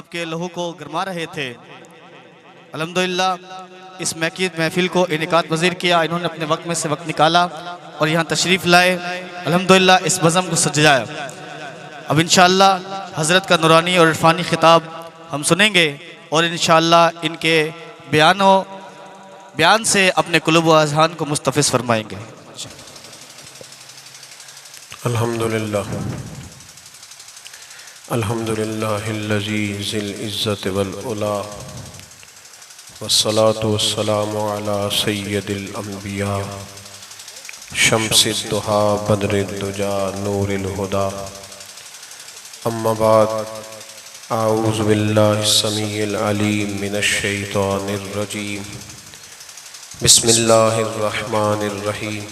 आपके लहू को गरमा रहे थे। अल्हम्दुलिल्लाह इस महफिल को इनेकात पज़ीर किया, इन्होंने अपने वक्त में से वक्त निकाला और यहाँ तशरीफ़ लाए। अल्हम्दुलिल्लाह इस बज़म को सजाया। अब इंशाअल्लाह हज़रत का नूरानी और इरफानी खिताब हम सुनेंगे और इंशाअल्लाह इनके बयान से अपने कुलूब व अज़हान को मुस्तफ़िज़ फरमाएंगे। अल्हम्दुलिल्लाह अल्हम्दुलिल्लाहिल्लज़ी ज़िल इज़्ज़ति वल उला वस्सलातु वस्सलामु अला सय्यदिल अंबिया शम्सिद दुहा बद्रिद दुजा नूरिल हुदा अम्मा बाद आऊज़ु बिल्लाहिस समीइल अलीम मिनश शैतानिर रजीम बिस्मिल्लाहिर रहमानिर रहीम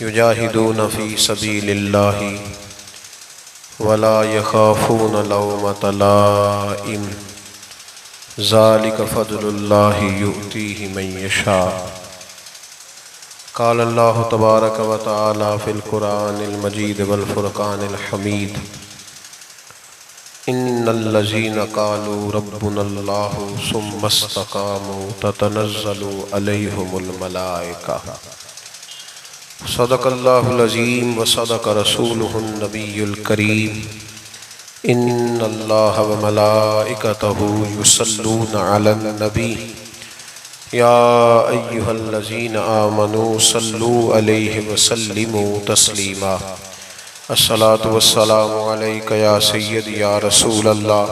युजाहिदून फ़ी सबीलिल्लाहि वला यख़ाफ़ून लौमत लाइम ज़ालिक फ़ज़्लुल्लाहि युअतीहि मन यशा। क़ाल अल्लाहु तबारक व तआला फ़िल क़ुरआनिल मजीद वल फ़ुरक़ानिल हमीद इन्नल्लज़ीना क़ालू रब्बुनल्लाहु सुम्मस्तक़ामू ततनज़्ज़लु अलैहिमुल मलाइका। सदक़ल्लाहुल अज़ीम व सदक़ रसूलुहुन नबियुल करीम। इन्नल्लाह व मलाइकतहु युसल्लूना अलन नबी या अय्युहल्लज़ीना आमनू सल्लू अलैहि व सल्लिमू तस्लीमा। अस्सलातु वस्सलामु अलैका या सय्यदी या रसूलल्लाह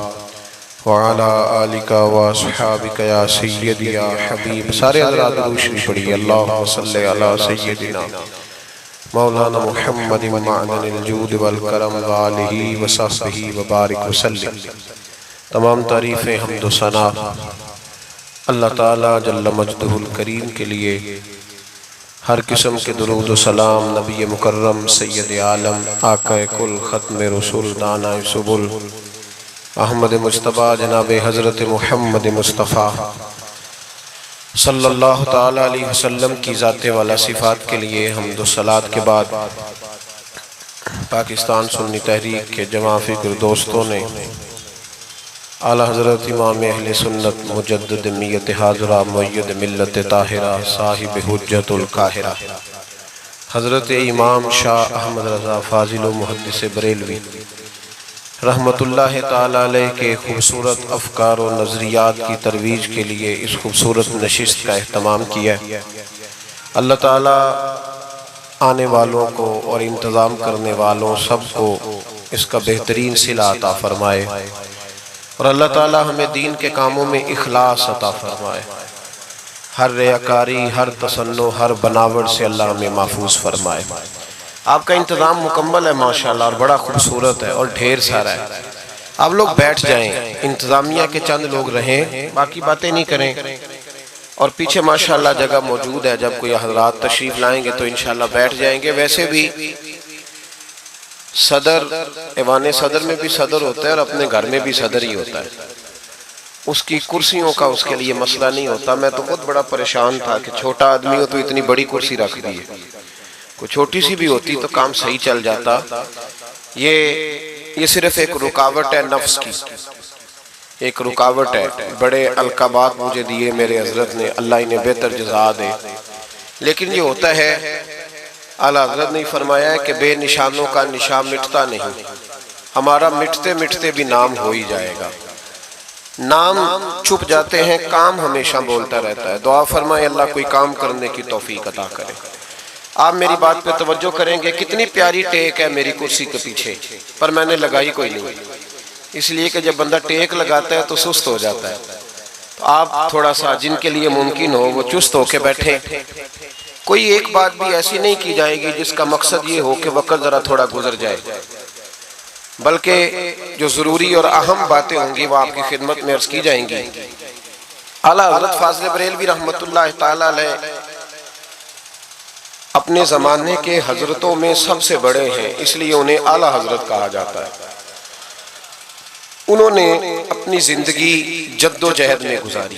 व अला आलिका व अस्हाबिका या सय्यदी या हबीब। सारे हज़रात दुरूद शरीफ पढ़िए। अल्लाहुम्मा सल्लि अला सय्यदिना मौलाना मुहम्मदिन मअदनिल जूद वल करम व आलिहि व सहबिहि व बारिक वसल्लिम। तमाम तारीफ़ें हम्द व सना अल्लाह ताला जल्ल मजदुहुल करीम के लिए। हर किस्म के दुरूद व सलाम नबी मुकर्रम सैयद आलम आक़ाए कुल ख़त्म रसूल दाना सुबुल अहमद मुज्तबा जनाब हज़रत मुहम्मद मुस्तफ़ा सल्लल्लाहु ताला अलैहि वसल्लम की ज़ाते वाला सिफ़ात के लिए हम्द व सलात के बाद पाकिस्तान सुन्नी तहरीक के जमा फ़िक्र दोस्तों ने आला हज़रत इमाम अहले सुन्नत मुजद्दिद मियत हाज़रा मुय्यद मिल्लत ताहिरा साहिब हुज्जतुल काहिरा हज़रत इमाम शाह अहमद रज़ा फ़ाज़िल व मुहद्दिस बरेलवी रहमतुल्लाह ताला अलैह के खूबसूरत अफ़कार व नज़रियात की तरवीज के लिए इस खूबसूरत नशिस्त का एहतमाम किया। अल्लाह ताला आने वालों को और इंतज़ाम करने वालों सबको इसका बेहतरीन सिला अता फ़रमाए और अल्लाह ताला हमें दीन के कामों में इखलास अता फ़रमाए। हर रियाकारी, हर तसन्नो, हर बनावट से अल्लाह हमें महफूज फ़रमाए। आपका इंतज़ाम मुकम्मल है माशाल्लाह और बड़ा खूबसूरत है और ढेर सारा है। आप लोग बैठ जाएं, इंतज़ामिया के चंद लोग रहें, बाकी बातें नहीं करें। और पीछे माशाल्लाह जगह मौजूद है, जब कोई हज़रात तशरीफ़ लाएंगे तो इंशाल्लाह बैठ जाएंगे। वैसे भी सदर ऐवान सदर में भी सदर होता है और अपने घर में भी सदर ही होता है। उसकी कुर्सियों का उसके लिए मसला नहीं होता। मैं तो बहुत बड़ा परेशान था कि छोटा आदमी हो तो इतनी बड़ी कुर्सी रख दी है, कोई छोटी सी भी होती तो काम सही चल जाता। ये सिर्फ एक रुकावट है, नफ्स की एक रुकावट है। बड़े अलकाबात मुझे दिए मेरे हजरत ने, अल्लाह इन्हें बेहतर जज़ा दे। लेकिन ये होता है, आला हजरत ने फरमाया है कि बेनिशानों का निशान मिटता नहीं। हमारा मिटते मिटते भी नाम हो ही जाएगा। नाम छुप जाते हैं, काम हमेशा बोलता रहता है। दुआ फरमाए अल्लाह कोई काम करने की तौफीक अता करे। आप मेरी बात पे तवज्जो करेंगे। कितनी प्यारी टेक है मेरी कुर्सी के पीछे, पर मैंने लगाई कोई नहीं, इसलिए कि जब बंदा टेक लगाता है तो सुस्त हो जाता है। तो आप थोड़ा सा, जिनके लिए मुमकिन हो वो चुस्त होके बैठे। कोई एक बात भी ऐसी नहीं की जाएगी जिसका मकसद ये हो कि वक्त जरा थोड़ा गुजर जाए, बल्कि जो जरूरी और अहम बातें होंगी वो आपकी खिदमत में अर्ज की जाएंगी। आला हज़रत फ़ाज़िल बरेलवी रहमतुल्लाह ताला अलैह अपने ज़माने के हजरतों में सबसे बड़े हैं, इसलिए उन्हें आला हजरत कहा जाता है। उन्होंने अपनी जिंदगी जद्दोजहद में गुजारी।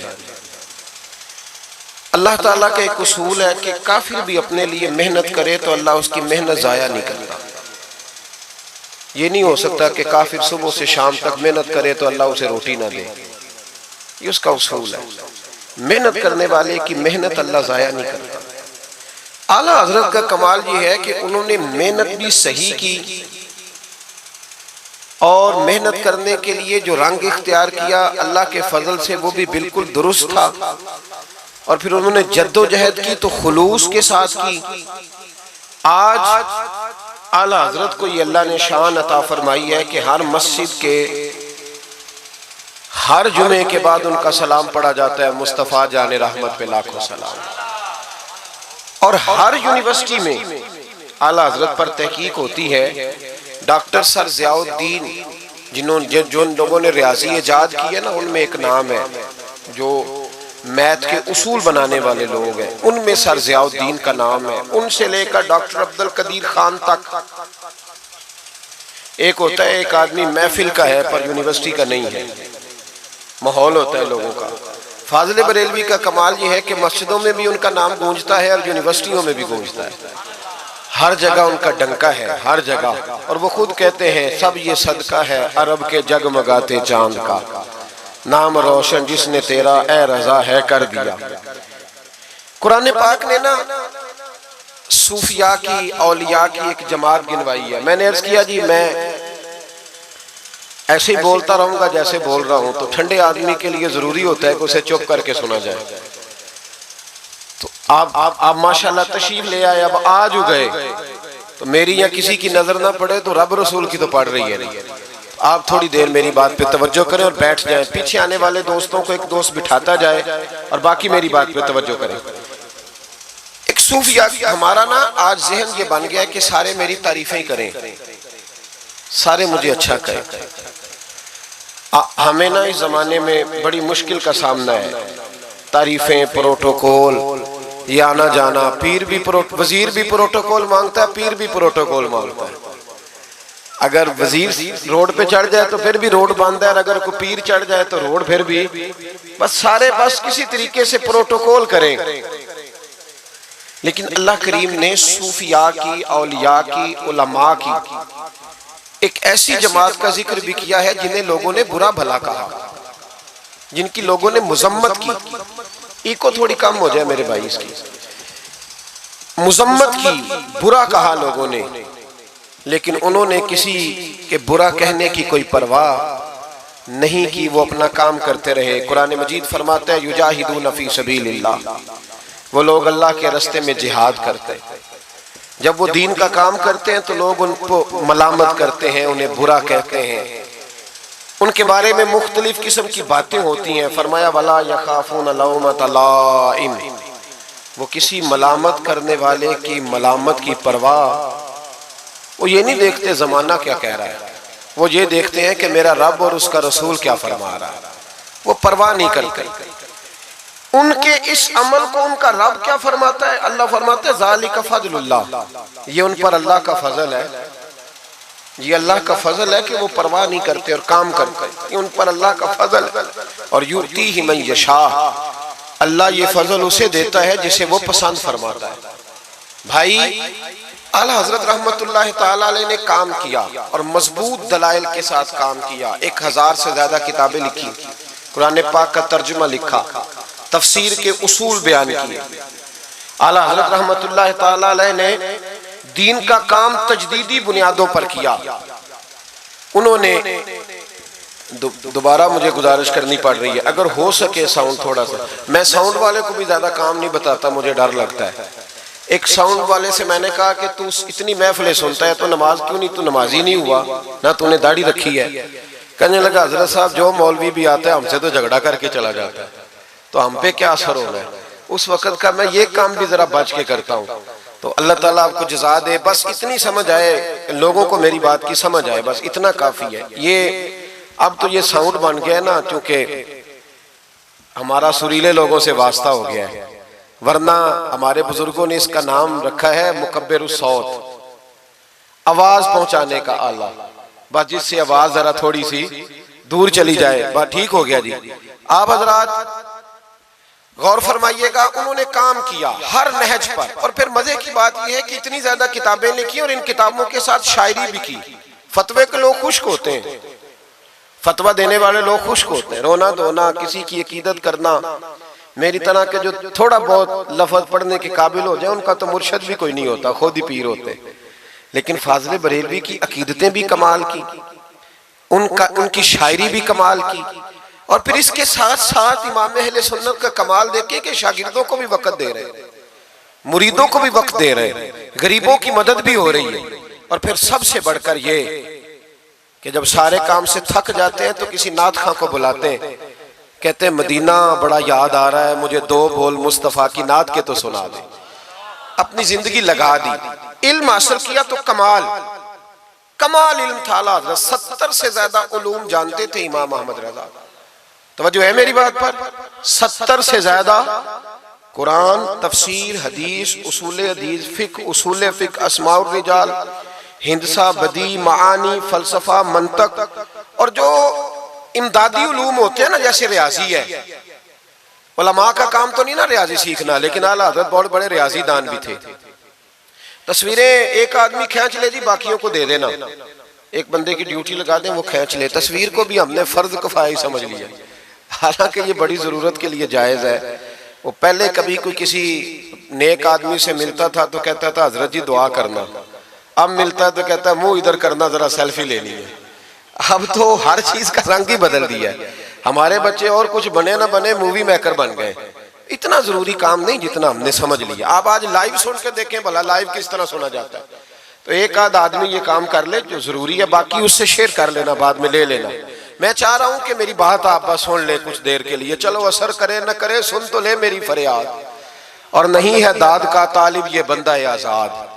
अल्लाह ताला का एक उसूल है कि काफिर भी अपने लिए मेहनत करे तो अल्लाह उसकी मेहनत ज़ाया नहीं करता। ये नहीं हो सकता कि काफिर सुबह से शाम तक मेहनत करे तो अल्लाह उसे रोटी ना दे, ये उसका उसूल है। मेहनत करने वाले की मेहनत अल्लाह जाया नहीं करता। आला हजरत का कमाल ये है कि उन्होंने मेहनत भी सही की और मेहनत करने के लिए जो रंग इख्तियार किया अल्लाह के फजल से वो भी बिल्कुल दुरुस्त था। और फिर उन्होंने जद्दोजहद की तो खुलूस के साथ की। आज आला हजरत को ये अल्लाह ने शान अता फरमाई है कि हर मस्जिद के हर जुमे के बाद उनका सलाम पढ़ा जाता है, मुस्तफ़ा जाने रहमत पे लाखों सलाम। और हर यूनिवर्सिटी में आला हजरत पर तहकीक होती है। डॉक्टर सर ज़ियाउद्दीन जिन्होंने जो लोगों ने रियाजी ईजाद की है ना, उनमें एक नाम है, जो मैथ के उसूल बनाने वाले लोग हैं उनमें सर ज़ियाउद्दीन का नाम है। उनसे लेकर डॉक्टर अब्दुल कदीर खान तक। एक होता है एक आदमी महफिल का है पर यूनिवर्सिटी का नहीं है, माहौल होता है लोगों का। फाजिल बरेलवी का कमाल ये है कि मस्जिदों में भी उनका नाम गूंजता है और यूनिवर्सिटियों में भी गूंजता है। हर जगह उनका डंका है, हर जगह। और वो खुद कहते हैं सब ये सदका है अरब के जगमगाते चांद का, नाम रोशन जिसने तेरा ए रजा है कर दिया। कुरान पाक ने ना सूफिया की, औलिया की एक जमात गिनवाई है। मैंने अर्ज किया जी मैं ऐसे ही बोलता रहूंगा जैसे बोल रहा हूं, तो ठंडे आदमी के लिए जरूरी होता है कि उसे चुप करके सुना जाए। तो आप माशाल्लाह तशरीफ ले आए, अब आज गए तो मेरी या किसी की नजर ना पड़े तो रब रसूल की तो पड़ रही है नहीं। आप थोड़ी देर मेरी बात पे तवज्जो करें और बैठ जाएं। पीछे आने वाले दोस्तों को एक दोस्त बिठाता जाए और बाकी मेरी बात पे तवज्जो करें। एक सूफिया हमारा ना आज जहन ये बन गया है कि सारे मेरी तारीफें ही करें, सारे मुझे अच्छा कहें। हमें ना इस जमाने में बड़ी मुश्किल का सामना है। तारीफें, प्रोटोकॉल, ये आना जाना। पीर भी वजीर भी प्रोटोकॉल मांगता है, पीर भी प्रोटोकॉल मांगता है। अगर वजीर रोड पे चढ़ जाए तो फिर भी रोड बंद है, और अगर कोई पीर चढ़ जाए तो रोड फिर भी। बस सारे बस किसी तरीके से प्रोटोकॉल करें। लेकिन अल्लाह करीम ने सूफिया की, औलिया की, उलमा की एक ऐसी जमात का जिक्र भी किया है जिन्हें लोगों ने बुरा भला कहा, जिनकी लोगों ने मुजम्मत की। इको थोड़ी कम हो जाए मेरे भाई, इसकी मुजम्मत की, बुरा कहा लोगों ने, लेकिन उन्होंने किसी के बुरा कहने की कोई परवाह नहीं की। वो अपना काम करते रहे। कुरान मजीद फरमाता है युजाहिदून फी सबीलिल्लाह, वो लोग अल्लाह के रास्ते में जिहाद करते हैं। जब वो दीन का काम करते हैं तो लोग उनको मलामत करते हैं, उन्हें बुरा कहते हैं, उनके बारे में मुख्तलिफ किस्म की बातें होती हैं। फरमाया वला यखाफून लौमत लाइम, वो किसी मलामत करने वाले की मलामत की परवाह, वो ये नहीं देखते जमाना क्या कह रहा है, वो ये देखते हैं कि मेरा रब और उसका रसूल क्या फरमा रहा है। वो परवाह नहीं करते उनके इस अमल को। उनका रब क्या फरमाता है? अल्लाह फरमाता है ज़ालिका फ़ज़लुल्लाह, ये उन पर अल्लाह का फजल है। ये अल्लाह का फजल है कि वो परवाह नहीं करते और काम करते, ये उन पर अल्लाह का फजल है। और युतीहि मन यशा, अल्लाह ये फजल उसे देता है जिसे वो पसंद फरमाता है। भाई आला हजरत रहमतुल्लाह ताला अलैह ने काम किया और मजबूत दलाइल के साथ काम किया। 1000 से ज्यादा किताबें लिखी, कुरान पाक का तर्जुमा लिखा, तफसीर के उसूल बयान किए। आला हजरत रहमतुल्लाह ताला अलैह ने दीन का काम तजदीदी बुनियादों पर किया। उन्होंने दोबारा मुझे गुजारिश करनी पड़ रही है, अगर हो सके साउंड थोड़ा सा, मैं साउंड वाले को भी ज्यादा काम नहीं बताता, मुझे डर लगता है। एक साउंड वाले से मैंने कहा कि तू इतनी महफिलें सुनता है तो नमाज क्यों नहीं, तू नमाजी नहीं हुआ ना, तूने दाढ़ी रखी है। कहने लगा हजरत साहब जो मौलवी भी आता है हमसे तो झगड़ा करके चला जाता है, तो हम पे क्या असर होना है। उस वक्त का मैं ये काम भी जरा बच के करता हूँ। तो अल्लाह ताला आपको जज़ा दे, बस इतनी समझ आए, लोगों को मेरी बात की समझ आए, बस इतना काफी है। ये अब तो ये साउंड बन गया है ना, क्योंकि हमारा सुरीले लोगों से वास्ता हो गया है, वरना हमारे बुजुर्गों ने इसका नाम रखा है मुकब्बिरुस सौत, आवाज पहुंचाने का आला। बस जिससे आवाज जरा थोड़ी सी दूर चली जाए, बस ठीक हो गया जी। आप हजरात गौर फरमाइएगा, उन्होंने काम किया हर नहज पर। और फिर मजे की बात यह है कि इतनी ज्यादा किताबें लिखी और इन किताबों के साथ शायरी भी की। फतवे के लोग खुश्क होते हैं, फतवा देने वाले लोग खुश्क होते हैं। रोना धोना, किसी की अकीदत करना, मेरी तरह के जो थोड़ा बहुत लफ्ज पढ़ने के काबिल हो जाए, उनका तो मुर्शद भी कोई नहीं होता, खुद ही पीर होते। लेकिन फाजिल बरेलवी की अकीदतें भी कमाल की, उनकी शायरी भी कमाल की, और फिर इसके साथ साथ इमाम अहले सुन्नत का कमाल देखे कि शागिर्दों को भी वक्त दे रहे, मुरीदों को भी वक्त दे रहे, गरीबों की मदद भी हो रही है। और फिर सबसे बढ़कर ये कि जब सारे काम से थक जाते हैं तो किसी नात खां को बुलाते हैं, कहते हैं मदीना बड़ा याद आ रहा है, मुझे 2 बोल मुस्तफ़ा की नात के तो सुना दे। अपनी जिंदगी लगा दी, इल्म हासिल किया तो कमाल इल्म था। आला हज़रत 70 से ज्यादा उलूम जानते थे इमाम अहमद रजा। तवज्जो है मेरी बात पर? 70 से ज्यादा कुरान, तफसीर, हदीस, उसूल हदीस, फिक्र, उसूल फिक्र, अस्माउर रिजाल, हिंदसा, बदी, मानी, फलसफा, मंतक, और जो इमदादी उलूम होते हैं ना, जैसे रियाजी है, उलमा का काम तो नहीं ना रियाजी सीखना, लेकिन आला हज़रत बहुत बड़े रियाजी दान भी थे। तस्वीरें एक आदमी खींच ले जी, बाकियों को दे देना, एक बंदे की ड्यूटी लगा दें, वो खींच ले। तस्वीर को भी हमने फर्ज किफाई समझ लिया, हालांकि ये बड़ी जरूरत के लिए जायज है। वो पहले कभी कोई किसी नेक आदमी से मिलता था तो कहता था हजरत जी दुआ करना, अब मिलता है तो कहता है मुंह इधर करना, जरा सेल्फी लेनी है। अब तो हर चीज का रंग ही बदल दिया है। हमारे बच्चे और कुछ बने ना बने मूवी मेकर बन गए। इतना जरूरी काम नहीं जितना हमने समझ लिया। आप आज लाइव सुन के देखें भला लाइव किस तरह सुना जाता है। तो एक आध आदमी ये काम कर ले जो जरूरी है, बाकी उससे शेयर कर लेना, बाद में ले लेना। मैं चाह रहा हूं कि मेरी बात आप बस सुन ले कुछ देर के लिए, चलो असर करे न करे, सुन तो ले मेरी फरियाद। और नहीं है दाद का तालिब ये बंदा है आजाद,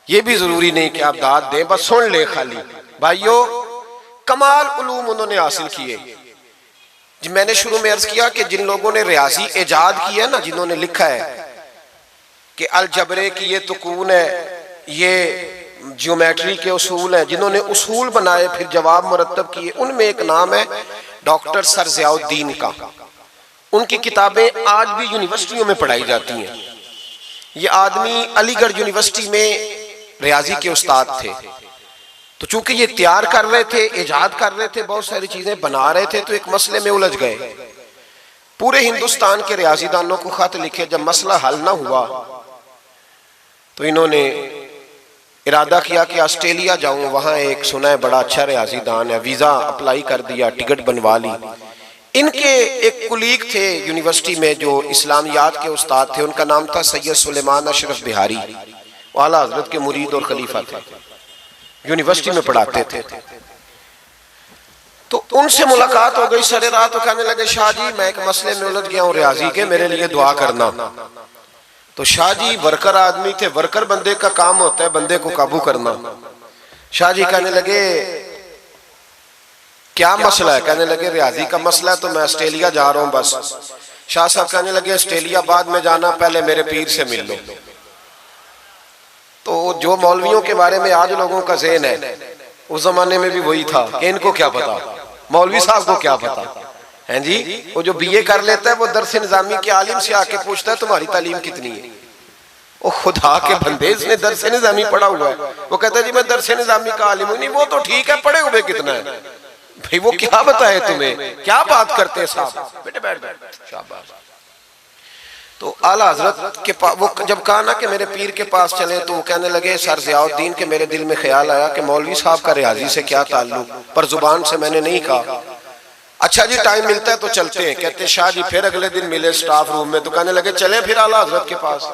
ये भी जरूरी नहीं कि आप दाद दें, बस सुन ले खाली। भाइयों, कमाल उलूम उन्होंने हासिल किए। जी मैंने शुरू में अर्ज किया कि जिन लोगों ने रियाजी इजाद किया ना, जिन्होंने लिखा है कि अलजबरे की ये तुकून है, ये ज्योमेट्री के उसूल हैं, जिन्होंने उसूल बनाए फिर जवाब मुरतब किए, उनमें एक नाम है डॉक्टर सर ज़ियाउद्दीन का। उनकी किताबें आज भी यूनिवर्सिटियों में पढ़ाई जाती हैं। ये आदमी अलीगढ़ यूनिवर्सिटी में रियाजी के उस्ताद थे। तो चूंकि ये तैयार कर रहे थे, इजाद कर रहे थे, बहुत सारी चीजें बना रहे थे, तो एक मसले में उलझ गए। पूरे हिंदुस्तान के रियाजीदानों को खत लिखे, जब मसला हल ना हुआ तो इन्होंने इरादा किया कि ऑस्ट्रेलिया जाऊं, वहां एक सुना है बड़ा अच्छा रियाजीदान है, वीजा अप्लाई कर दिया, टिकट बनवा ली। इनके एक कुलीग थे यूनिवर्सिटी में जो इस्लामियात के उस्ताद थे, उनका नाम था सैयद सुलेमान अशरफ बिहारी। वो आला हजरत के मुरीद और खलीफा थे, यूनिवर्सिटी में पढ़ाते थे। तो उनसे मुलाकात हो गई सरे रात। तो कहने लगे शाह जी मैं एक मसले में उलझ गया हूं रियाजी के, मेरे लिए दुआ करना। तो शाह जी वर्कर आदमी थे, वर्कर बंदे का काम होता है बंदे को काबू करना। शाह जी कहने लगे क्या मसला है? कहने लगे रियाजी का मसला है, तो मैं ऑस्ट्रेलिया जा रहा हूं बस। शाह साहब कहने लगे ऑस्ट्रेलिया बाद में जाना, पहले मेरे पीर से मिल लो। तो जो मौलवियों के बारे में आज लोगों का ज़हन है, उस जमाने में भी वही था कि इनको क्या पता, मौलवी साहब को क्या पता है जी। वो जो बीए कर लेता है वो दरस निज़ामी के आलिम से आके पूछता है तुम्हारी तालीम कितनी है। वो खुदा के बंदे, इसने दरस निज़ामी पढ़ा हुआ है, वो कहता है जी मैं दरस निज़ामी का आलिम हूं। नहीं वो तो ठीक है, पढ़े हुए कितना है भाई, वो क्या बताए तुम्हें, क्या बात करते हैं साहब, बेटे बैठ बैठ शाबाश। तो आला हजरत के पास वो जब कहा ना कि मेरे पीर के पास चले, तो वो कहने लगे सर ज़ियाउद्दीन के मेरे दिल में ख्याल आया कि मौलवी साहब का रियाजी से क्या ताल्लुक, पर जुबान से मैंने नहीं कहा। अच्छा जी टाइम मिलता है तो चलते हैं। कहते शाह जी फिर अगले दिन मिले स्टाफ रूम में, तो कहने लगे चले फिर आला हजरत के पास।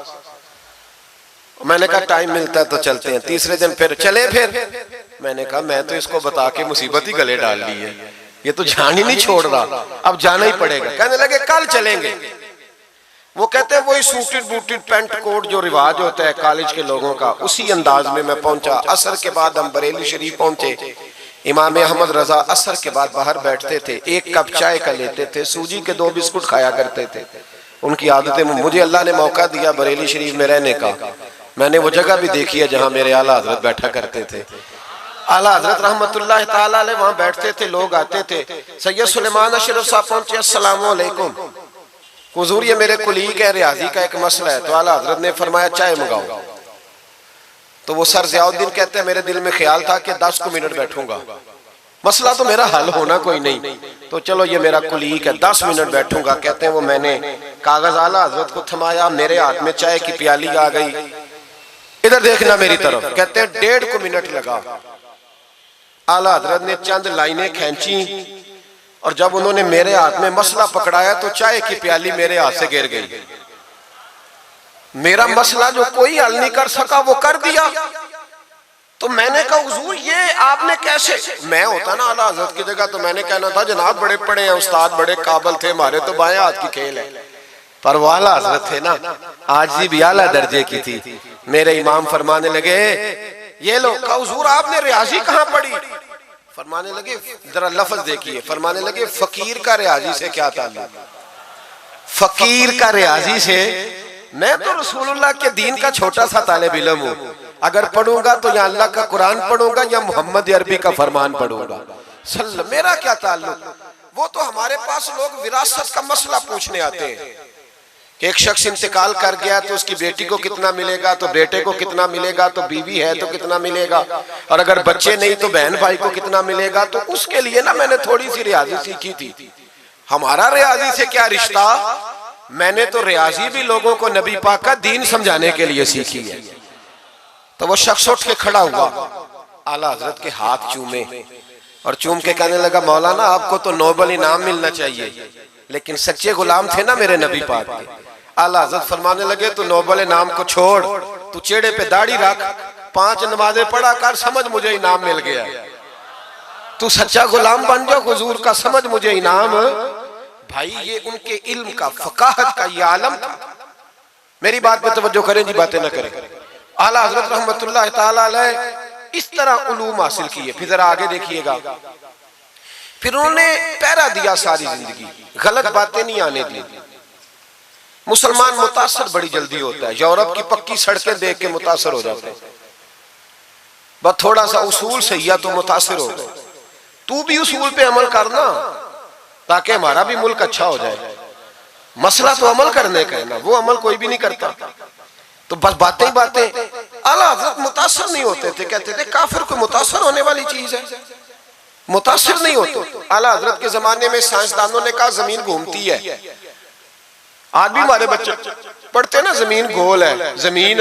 मैंने कहा टाइम मिलता है तो चलते हैं। तीसरे दिन फिर चले, फिर मैंने कहा मैं तो इसको बता के मुसीबत ही गले डाल ली है, ये तो जान ही नहीं छोड़ रहा, अब जाना ही पड़ेगा। कहने लगे कल चलेंगे। वो कहते हैं वही सूटेड बूटेड पैंट कोट जो रिवाज होता है कॉलेज के लोगों का, उसी अंदाज में मैं पहुंचा। असर के बाद हम बरेली शरीफ पहुंचे। इमाम अहमद रजा असर के बाद बाहर बैठते थे, एक कप चाय का लेते थे, सूजी के 2 बिस्कुट खाया करते थे। उनकी आदतें, मुझे अल्लाह ने मौका दिया बरेली शरीफ में रहने का, मैंने वो जगह भी देखी है जहां मेरे आला हजरत बैठा करते थे। आला हजरत रहमतुल्लाह ताला अलैह वहां बैठते थे, लोग आते थे। सैयद सुलेमान अशरफ साहब पहुंचे, अस्सलाम वालेकुम हुजूर ये मेरे कुलीग है, रियाजी का एक मसला है। तो आला हजरत ने फरमाया चाय मंगाओ। तो वो सर ज़ियाउद्दीन कहते हैं मेरे दिल में ख्याल था कि 10 मिनट बैठूंगा, मसला तो मेरा हल होना कोई नहीं, तो चलो ये मेरा कुलीग है 10 मिनट बैठूंगा। कहते हैं वो मैंने कागज आला हजरत को थमाया, मेरे हाथ में चाय की प्याली आ गई, इधर देखना मेरी तरफ। कहते हैं 1.5 मिनट लगा। आला हजरत ने चंद लाइनें खींची और जब उन्होंने मेरे हाथ में मसला पकड़ाया तो चाय की प्याली मेरे हाथ से गिर गई। मेरा मसला जो कोई हल नहीं कर सका वो कर दिया। तो मैंने कहा हुजूर ये आपने कैसे, मैं होता ना आला हजरत की जगह तो मैंने कहना था जनाब बड़े पढ़े हैं, उस्ताद बड़े काबिल थे, हमारे तो बाएं हाथ की खेल है। पर वो आला हजरत थे ना, आजी भी आला दर्जे की थी। मेरे इमाम फरमाने लगे ये लो, कहा हुजूर आपने रियाजी कहाँ पढ़ी? फरमाने लगे जरा लफ्ज देखिए, फरमाने लगे फकीर का रियाजी से क्या ताल्लुक? फकीर का रियाजी से, मैं तो रसूलुल्लाह के दीन का छोटा सा तालिब इल्म हूँ, अगर पढ़ूंगा तो या अल्लाह का कुरान पढ़ूंगा या मोहम्मद अरबी का फरमान पढ़ूंगा। मेरा क्या ताल्लुक? वो तो हमारे पास लोग विरासत का मसला पूछने आते हैं कि एक शख्स इंतकाल कर गया तो उसकी बेटी को कितना मिलेगा, तो बेटे को कितना मिलेगा, तो बीवी है तो कितना मिलेगा, और अगर बच्चे नहीं तो बहन भाई को कितना मिलेगा। तो उसके लिए ना मैंने थोड़ी सी रियाजी सीखी थी। हमारा रियाजी से क्या रिश्ता? मैंने तो रियाजी भी लोगों को नबी पाक का दीन समझाने के लिए सीखी है। तो वो शख्स उठ के खड़ा हुआ, आला हजरत के हाथ चूमे और चूम के कहने लगा मौलाना आपको तो नोबल इनाम मिलना चाहिए, लेकिन सच्चे गुलाम थे ना मेरे नबी पाक के। आला हजरत फरमाने लगे तू नोबल इनाम को छोड़, तू चेहरे पे दाढ़ी रख, 5 नमाजें पढ़ा कर, समझ मुझे इनाम मिल गया। तू सच्चा गुलाम बन जाओ हुजूर का, समझ मुझे इनाम। भाई ये उनके इल्म का, फकाहत का ये आलम था। मेरी बात पे तवज्जो करें जी, बातें ना करें। आला हजरत रहमतुल्लाह ताला अलैह इस तरह उलूम हासिल किए। फिर जरा आगे देखिएगा, फिर उन्होंने पहरा दिया सारी जिंदगी, गलत बातें नहीं आने दी। मुसलमान मुतासर बड़ी जल्दी होता है, यूरोप की पक्की सड़कें देख के मुतासर हो जाते हैं, बस थोड़ा सा उसूल सही है तो मुतासर हो गए। तू भी उसूल पे अमल करना ताकि हमारा भी मुल्क अच्छा हो जाए। मसला तो अमल करने का है ना, वो अमल कोई भी नहीं करता, तो बस बातें ही बातें। आला हजरत मुतासर नहीं होते थे, कहते थे काफिर को मुतासर होने वाली चीज है, मुतासर नहीं होते। आला हजरत के जमाने में साइंसदानों ने कहा जमीन घूमती है। आज भी हमारे बच्चे पढ़ते ना जमीन गोल है, जमीन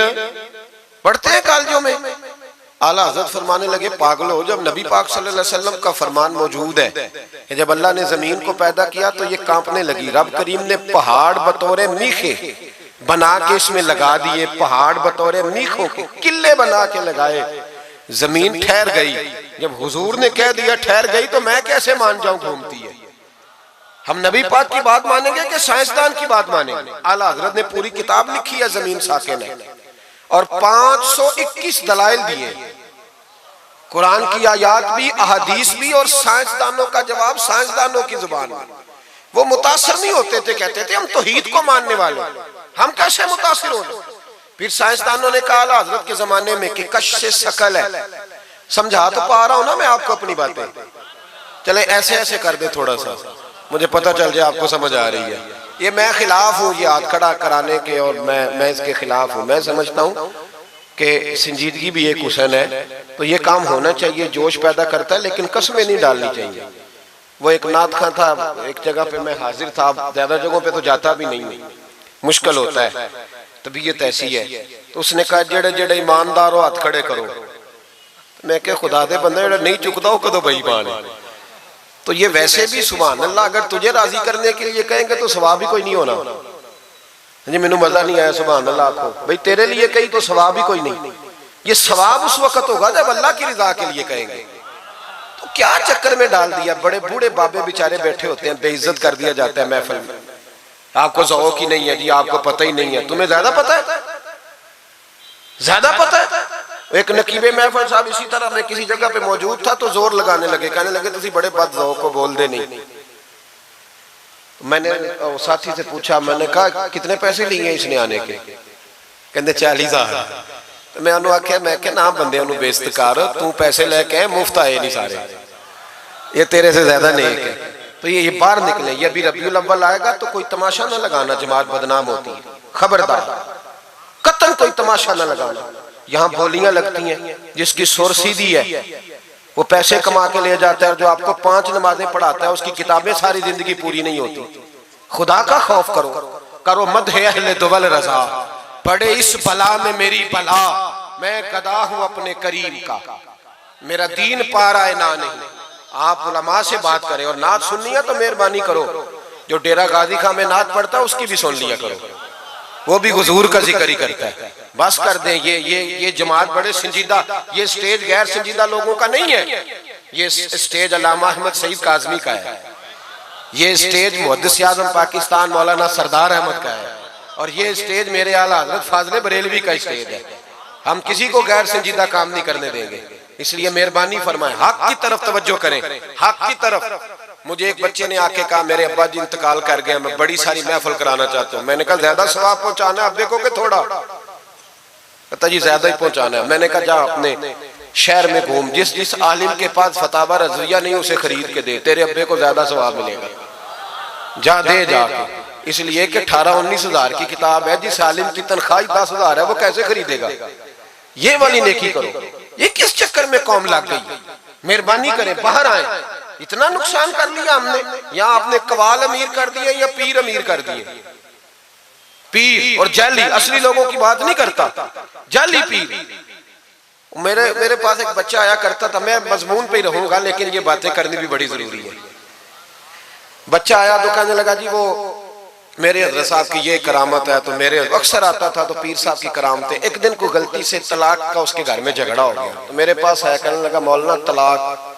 पढ़ते हैं कॉलेजों में। आला हजरत फरमाने लगे पागल हो, जब नबी पाक सल्लल्लाहु अलैहि वसल्लम का फरमान मौजूद है कि जब अल्लाह ने जमीन को पैदा किया तो ये कांपने लगी। रब करीम ने पहाड़ बतौरे मीखे बना के इसमें लगा दिए, पहाड़ बतौरे मीखों के किले बना के लगाए, जमीन ठहर गई। जब हुजूर ने कह दिया ठहर गई तो मैं कैसे मान जाऊं घूमती है? हम नबी पाक की बात मानेंगे कि साइंसदान की बात मानेंगे? आला हजरत ने पूरी किताब लिखी है जमीन साकिन है और 521 दलाइल दिए, कुरान की आयात भी, अहादीस भी, और साइंसदानों का जवाब साइंसदानों की जुबान में। वो मुतासर नहीं होते थे, कहते थे हम तौहीद को मानने वाले, हम कैसे मुतासर हो? फिर साइंसदानों ने कहा आला हजरत के जमाने में कि कश से शकल है। समझा तो पा रहा हूं ना मैं आपको अपनी बातें, चले ऐसे ऐसे कर दे थोड़ा सा, मुझे पता चल जाए आपको समझ आ रही है। ये मैं खिलाफ हूँ ये हाथ खड़ा कराने के, और मैं इसके खिलाफ हूँ। मैं समझता हूँ कि संजीदगी भी एक हुस्न है, तो ये काम होना चाहिए, जोश पैदा करता है, लेकिन कसमें नहीं डालनी चाहिए। वो एक नात खां था, एक जगह पे मैं हाजिर था, ज्यादा जगहों पे तो जाता भी नहीं, मुश्किल होता है, तबीयत ऐसी है। तो उसने कहा जेड़े जेड़े ईमानदार हो हाथ खड़े करो। मैं क्या खुदा दे बंदा जेड़ा नहीं चुकता हो कदों बेईमान है। तो ये वैसे भी सुभान अल्लाह, अगर तुझे राजी करने के लिए कहेंगे तो सवाब ही कोई नहीं होना। जी मैनू मजा नहीं आया सुभान अल्लाह को, भाई तेरे लिए कही तो सवाब ही कोई नहीं। ये सवाब उस वक्त होगा जब अल्लाह की रिजा के लिए कहेंगे। तो क्या चक्कर में डाल दिया, बड़े बूढ़े बाबे बेचारे बैठे होते हैं, बेइज्जत कर दिया जाता है महफिल में। आपको ज़ौक़ ही नहीं है जी, आपको पता ही नहीं है। तुम्हें ज्यादा पता है, ज्यादा पता है। एक नकीबे महफिल साहब इसी तरह मैं किसी जगह पे मौजूद था तो जोर लगाने लगे, कहने लगे तुसी बड़े बद ज़ौक़ को बोल दे नहीं। मैंने साथी से पूछा, मैंने कहा कितने पैसे लिए इसने आने के? कहते 40,000। तो मैं उन्होंने आख्या, मैं क्या ना बंदे उन्होंने बेइज्जत कर, तू पैसे लेके मुफ्त आए नहीं सारे, ये तेरे से ज्यादा नहीं है। तो ये बाहर निकले, ये अभी रबीउल अव्वल आएगा तो कोई तमाशा ना लगाना, जमात बदनाम होती है, खबरदार कतन कोई तमाशा ना लगाना। यहाँ बोलियां लगती हैं, जिसकी सुर सीधी है वो पैसे कमा के ले जाता है, और जो आपको 5 नमाजें पढ़ाता है उसकी किताबें सारी जिंदगी पूरी नहीं होती। खुदा का खौफ करो, करो मदह अहले दुवल रजा, पड़े इस बला में मेरी बला, मैं गदा हूं अपने करीम का, मेरा दीन पा रहा है ना नहीं। आप उलमा से बात करें, और नात सुननी है तो मेहरबानी करो, जो डेरा गाजी खां में नात पढ़ता है उसकी भी सुन लिया करो, वो भी हुजूर का जिक्र ही करता है। बस कर दें, ये जमात बड़े संजीदा, ये स्टेज गैर संजीदा लोगों का नहीं है, ये स्टेज अल्लामा अहमद सईद काज़मी का है, ये स्टेज मुहद्दिस आज़म पाकिस्तान मौलाना सरदार अहमद का है, और ये स्टेज मेरे आला हज़रत फाज़िल बरेलवी का स्टेज है। हम किसी को गैर संजीदा काम नहीं करने देंगे, इसलिए मेहरबानी फरमाएं, हक की तरफ तवज्जो करें, हक की तरफ। मुझे एक बच्चे ने आके कहा मेरे अब्बा जी इंतकाल कर गए, मैं बड़ी सारी महफिल कराना चाहता हूँ। मैंने कहा ज्यादा सवाब पहुंचाना है, आप देखोगे थोड़ा? कहता जी ज्यादा ही पहुंचाना है। मैंने कहा जा अपने शहर में घूम, जिस आलिम के पास फतावा रज़विया नहीं उसे खरीद के दे, तेरे अब्बे को ज्यादा सवाब मिलेगा, जा दे जाके। इसलिए कि 18-19 हजार की किताब है, जिस आलिम की तनख्वाह 10 हजार है वो कैसे खरीदेगा? ये वाली नेकी करो। ये किस चक्कर में कौम लग गई? मेहरबानी करें, बाहर आए। इतना नुकसान कर लिया हमने, या आपने कवाल अमीर कर दिए या पीर अमीर कर दिए। पीर और जाली, असली लोगों की बात नहीं करता, जाली पीर। मेरे पास एक बच्चा आया करता था, मैं मजमून पे ही रहूंगा लेकिन ये बातें करनी भी बड़ी जरूरी है। बच्चा आया तो कहने लगा जी वो मेरे हज़रत साहब की ये करामत है, तो मेरे अक्सर आता था तो पीर साहब की करामतें। एक दिन को गलती से तलाक का उसके घर में झगड़ा हो गया, तो मेरे पास आया, कहने लगा मौलाना तलाक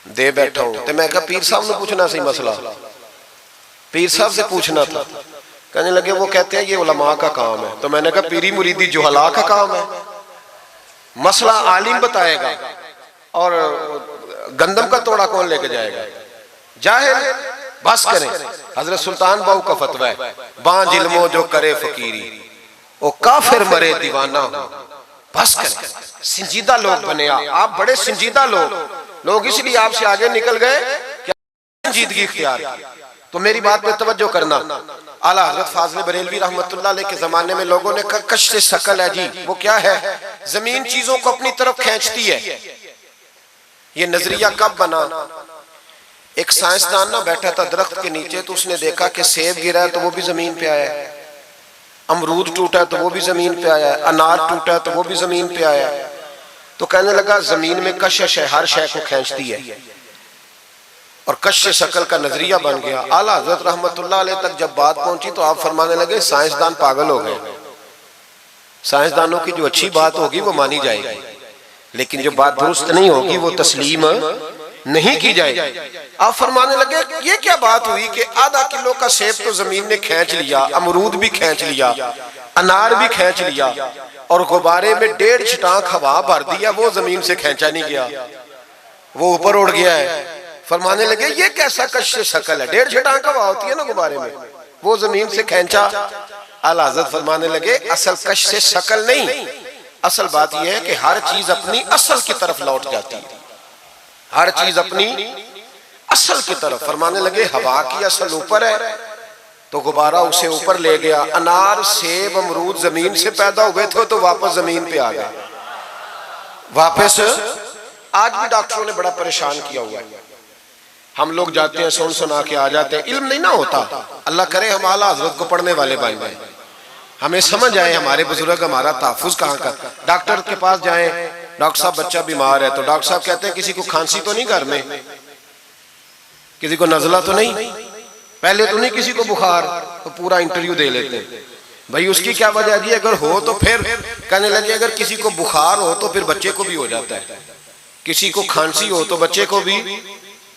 दे बैठा हूं। तो मैं कहा पीर साहब ने पूछना सी मसला, पीर साहब से पूछना था। कहने लगे वो कहते हैं ये उलमा का काम है। तो मैंने कहा पीरी मुरीदी जुहला का काम है, मसला आलिम बताएगा और गंदम का तोड़ा कौन लेके जाएगा? जाहिल। बस करें, हजरत सुल्तान बाहू का फतवा है, बांझ इल्मो जो करे फकीरी, वो काफिर मरे दीवाना हो। बस करें, संजीदा लोग बने आप बड़े संजीदा लोग इसलिए आपसे आगे निकल गए कि संजीदगी इख्तियार की। तो मेरी बात पे तवज्जो करना। आला हजरत फाज़िल बरेलवी रहमतुल्लाह अलैह के जमाने में लोगों ने कहा कश से शकल है जी, वो क्या है? जमीन चीजों को अपनी तरफ खींचती है। ये नजरिया कब बना? एक साइंसदान ना बैठा था दरख्त के नीचे, तो उसने देखा कि सेब गिरा है तो वो भी जमीन पे आया है, अमरूद टूटा है तो वो भी जमीन पे आया है, अनार टूटा है तो वो भी जमीन पे आया है। तो कहने लगा जमीन में कशिश है, हर शय को खींचती है, और कश शक्ल का नजरिया बन गया। आला हजरत रहमतुल्लाह अलैह तक जब बात पहुंची तो आप फरमाने लगे साइंसदान पागल हो गए, साइंसदानों की जो अच्छी बात होगी वो मानी जाएगी, लेकिन जो बात दुरुस्त नहीं होगी वो तस्लीम नहीं की जाएगी। आप फरमाने लगे ये क्या बात हुई कि आधा किलो का सेब तो जमीन ने खींच लिया, अमरूद भी खींच लिया, अनार भी खींच लिया, और गुब्बारे में 1.5 छटाक हवा भर दिया, वो जमीन से खींचा नहीं गया, वो ऊपर उड़ गया है। फरमाने लगे ये कैसा कश से शकल है? 1.5 छटाक हवा होती है ना गुब्बारे में, वो जमीन से खींचा। आला हज़रत फरमाने लगे असल कश से शकल नहीं, असल बात यह है कि हर चीज अपनी असल की तरफ लौट जाती है, हर चीज अपनी असल की तरफ। फरमाने लगे हवा की असल ऊपर है तो गुब्बारा उसे ऊपर ले गया। अनार सेब अमरूद जमीन से पैदा हुए थे तो वापस जमीन पे आ गए, वापस। आज भी डॉक्टरों ने बड़ा परेशान किया हुआ है, हम लोग जाते हैं सुन सुना के आ जाते हैं, इल्म नहीं ना होता। अल्लाह करे हम आला हजरत को पढ़ने वाले भाई भाई हमें समझ आए हमारे बुजुर्ग हमारा तहफ़्फ़ुज़ कहाँ का। डॉक्टर के पास जाएं, डॉक्टर साहब बच्चा बीमार है, तो डॉक्टर साहब कहते हैं किसी को खांसी तो नहीं घर में, किसी को नज़ला तो नहीं, पहले तो नहीं किसी को बुखार, तो पूरा इंटरव्यू दे लेते हैं भाई उसकी क्या वजह जी, अगर हो तो फिर कहने लगे अगर किसी को बुखार हो तो फिर बच्चे को भी हो जाता है, किसी को खांसी हो तो बच्चे को भी।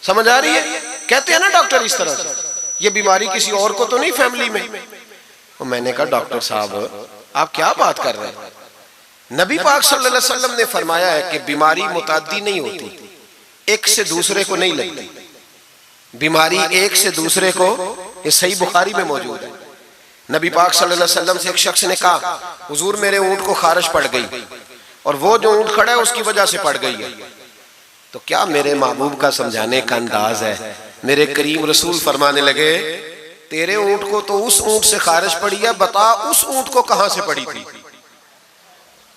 समझ आ रही है? कहते हैं ना डॉक्टर इस तरह से, ये बीमारी किसी और को तो नहीं फैमिली में। तो मैंने कहा डॉक्टर साहब आप क्या बात कर रहे हैं? नबी पाक सल्लल्लाहु अलैहि वसल्लम ने फरमाया है कि बीमारी मुताद्दी नहीं होती, एक से दूसरे को नहीं लगती बीमारी, एक से दूसरे को। ये सही बुखारी में मौजूद है। नबी पाक सल्लल्लाहु अलैहि वसल्लम से एक शख्स ने कहा हुजूर मेरे ऊंट को खारिश पड़ गई, और वो जो ऊंट खड़ा है उसकी वजह से पड़ गई है। तो क्या मेरे महबूब का समझाने का अंदाज है? मेरे करीम रसूल फरमाने लगे तेरे ऊंट को तो उस ऊंट से खारिश पड़ी है, बता उस ऊंट को कहां से पड़ी थी?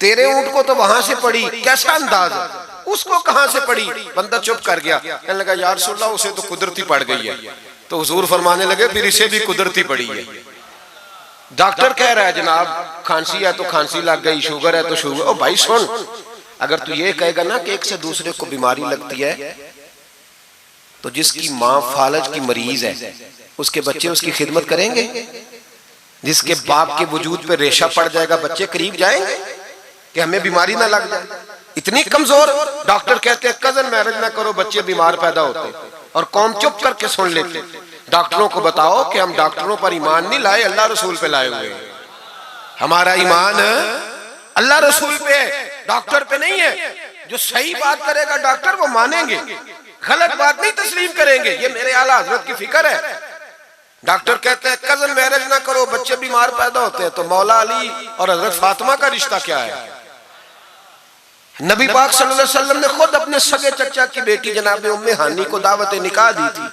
तेरे ऊंट को तो वहां से पड़ी, कैसा अंदाज, उसको कहां से पड़ी? बंदा चुप कर गया, कहने लगा यार रसूलल्लाह उसे तो कुदरती पड़ गई है। तो हुजूर फरमाने लगे फिर इसे भी कुदरती पड़ी है। डॉक्टर कह रहा है जनाब खांसी है तो खांसी लग गई, शुगर है तो शुगर। ओ भाई सुन, अगर तू ये कहेगा ना कि एक से दूसरे को बीमारी लगती है, तो जिसकी माँ फालज की मरीज है उसके बच्चे उसकी खिदमत करेंगे? जिसके बाप के वजूद पे रेशा पड़ जाएगा बच्चे करीब जाएंगे कि हमें बीमारी ना लग जाए? इतनी कमजोर। डॉक्टर कहते हैं कजन मैरिज ना करो, बच्चे बीमार पैदा होते, और कौम चुप करके सुन लेते। डॉक्टरों को बताओ कि हम डॉक्टरों पर ईमान नहीं लाए, अल्लाह रसूल पे लाए हुए। हमारा ईमान अल्लाह रसूल पे है, डॉक्टर पे नहीं है। जो सही बात करेगा डॉक्टर वो मानेंगे, गलत बात नहीं तस्लीम करेंगे। ये मेरे आला हजरत की फिक्र है। डॉक्टर कहते हैं कजन मैरिज ना करो, बच्चे बीमार पैदा होते हैं, तो मौला अली और हजरत फातिमा का रिश्ता क्या है? नबी पाक सल्लल्लाहु अलैहि वसल्लम ने खुद अपने सगे चचा की बेटी जनाब उम्मे हानी को दावत निकाह दी थी।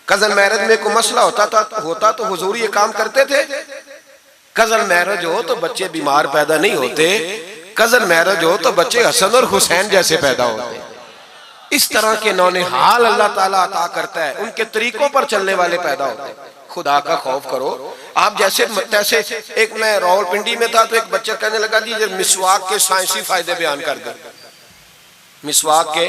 कजन मैरिज में कोई मसला होता तो हुजूर ये काम करते थे। कजन मैरिज हो तो बच्चे बीमार पैदा नहीं होते, कजन मैरिज हो तो बच्चे हसन और हुसैन जैसे पैदा होते। इस तरह के नौने हाल अल्लाह ताला अता करता है, उनके तरीकों पर चलने वाले पैदा होते हैं। खुदा का खौफ करो। आप जैसे एक मैं रावलपिंडी में था तो एक बच्चा कहने लगा जी ये मिसवाक के साइंसी फायदे बयान कर दे। मिसवाक के,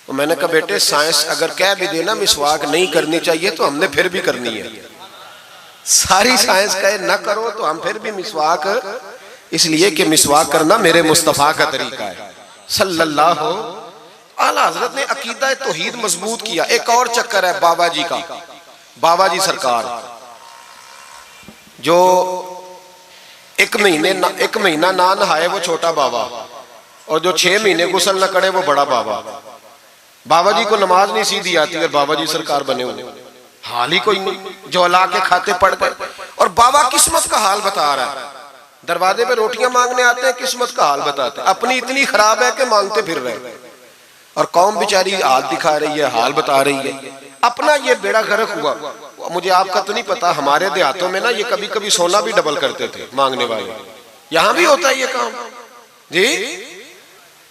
तो मैंने कहा बेटे साइंस अगर कह भी देना मिसवाक नहीं करनी चाहिए तो हमने फिर भी करनी है। सारी साइंस कहे ना करो तो हम फिर भी मिसवाक, इसलिए कि मिसवाक करना मेरे मुस्तफा का तरीका है सल्लल्लाहु। आला हजरत ने अकीदा तौहीद मजबूत किया। एक और चक्कर है बाबा जी का, बाबा जी सरकार जो एक महीना ना नहाए वो छोटा बाबा, और जो 6 महीने गुसल न करे वो बड़ा बाबा। बाबा जी को नमाज नहीं सीधी आती और बाबा जी सरकार बने हुए, हाल ही कोई नहीं, जो अल्लाह के खाते पढ़ गए। और बाबा किस्मत का हाल बता रहा है, दरवाजे पे रोटियां मांगने आते हैं, किस्मत का हाल बताते हैं। अपनी इतनी खराब है कि मांगते फिर रहे, और कौम बेचारी हाल दिखा रही है, हाल बता रही है। अपना ये बेड़ा गर्क हुआ। मुझे आपका तो नहीं पता, हमारे देहातों में ना ये कभी कभी सोना भी डबल करते थे मांगने वाले। यहाँ भी होता है ये काम जी,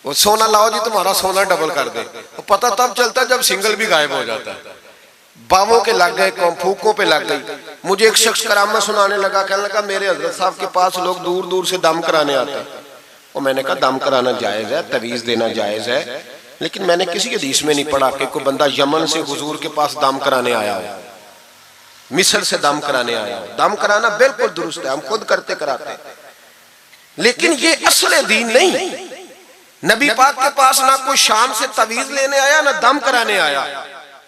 वो सोना लाओ जी तुम्हारा सोना डबल कर दे। वो पता तब चलता है जब सिंगल भी गायब हो जाता है। बावों के लग गए, कौम फूकों पे लग गई। मुझे एक शख्स करामा सुनाने लगा, कहने लगा मेरे हजरत साहब के पास लोग दूर दूर से दम कराने आते हैं। और मैंने कहा दम कराना जायज है, तवीज देना जायज है, लेकिन मैंने किसी हदीस में नहीं पढ़ा कि कोई बंदा यमन से हुजूर के पास दम कराने आया हो, मिस्र से दम कराने आया हो। दम कराना बिल्कुल दुरुस्त है, हम खुद करते कराते हैं, लेकिन ये असल दीन नहीं। नबी पाक के पास ना कोई शाम से तवीज लेने आया ना दम कराने आया।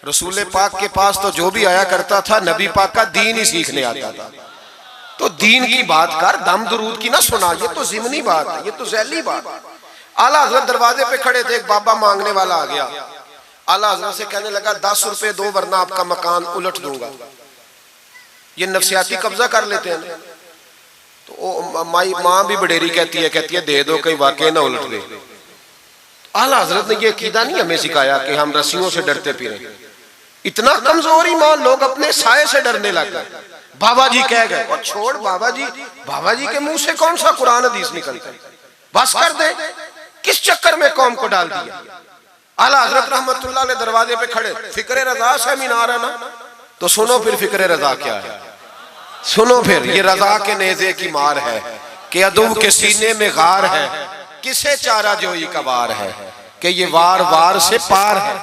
रसूल पाक के पास तो जो भी आया करता था नबी पाक का दीन ही सीखने आता था। तो दीन की बात कर, दम दुरूद की ना सुना, ये तो जिमनी बात है, ये तो ज़ैली बात है। आला हजरत दरवाजे पे खड़े थे, एक बाबा मांगने वाला आ गया। आला हजरत से कहने लगा 10 रुपए दो वरना आपका मकान उलट दूंगा। ये नफसियाती कब्जा कर लेते हैं। तो माँ भी बडेरी कहती है दे दो कहीं वाकई ना उलट दे। आला हजरत ने ये अकीदा नहीं हमें सिखाया कि हम रस्सियों से डरते फिरें। इतना कमजोर ईमान, लोग अपने साये से डरने लग गए। बाबा जी कह गए, और छोड़ बाबा जी के मुंह से कौन सा कुरान हदीस निकलता है, बस कर दे। किस चक्कर में कौम को डाल दिया। आला हजरत रहमतुल्लाह अलैह दरवाजे पे खड़े, फिक्रे रजा से मीनार है ना, तो सुनो फिर फिक्रे रजा क्या है, सुनो फिर ये रजा के नेज़े की मार है कि अदू के सीने में गार है, किसे चारा जोई का वार है कि ये वार वार से पार है।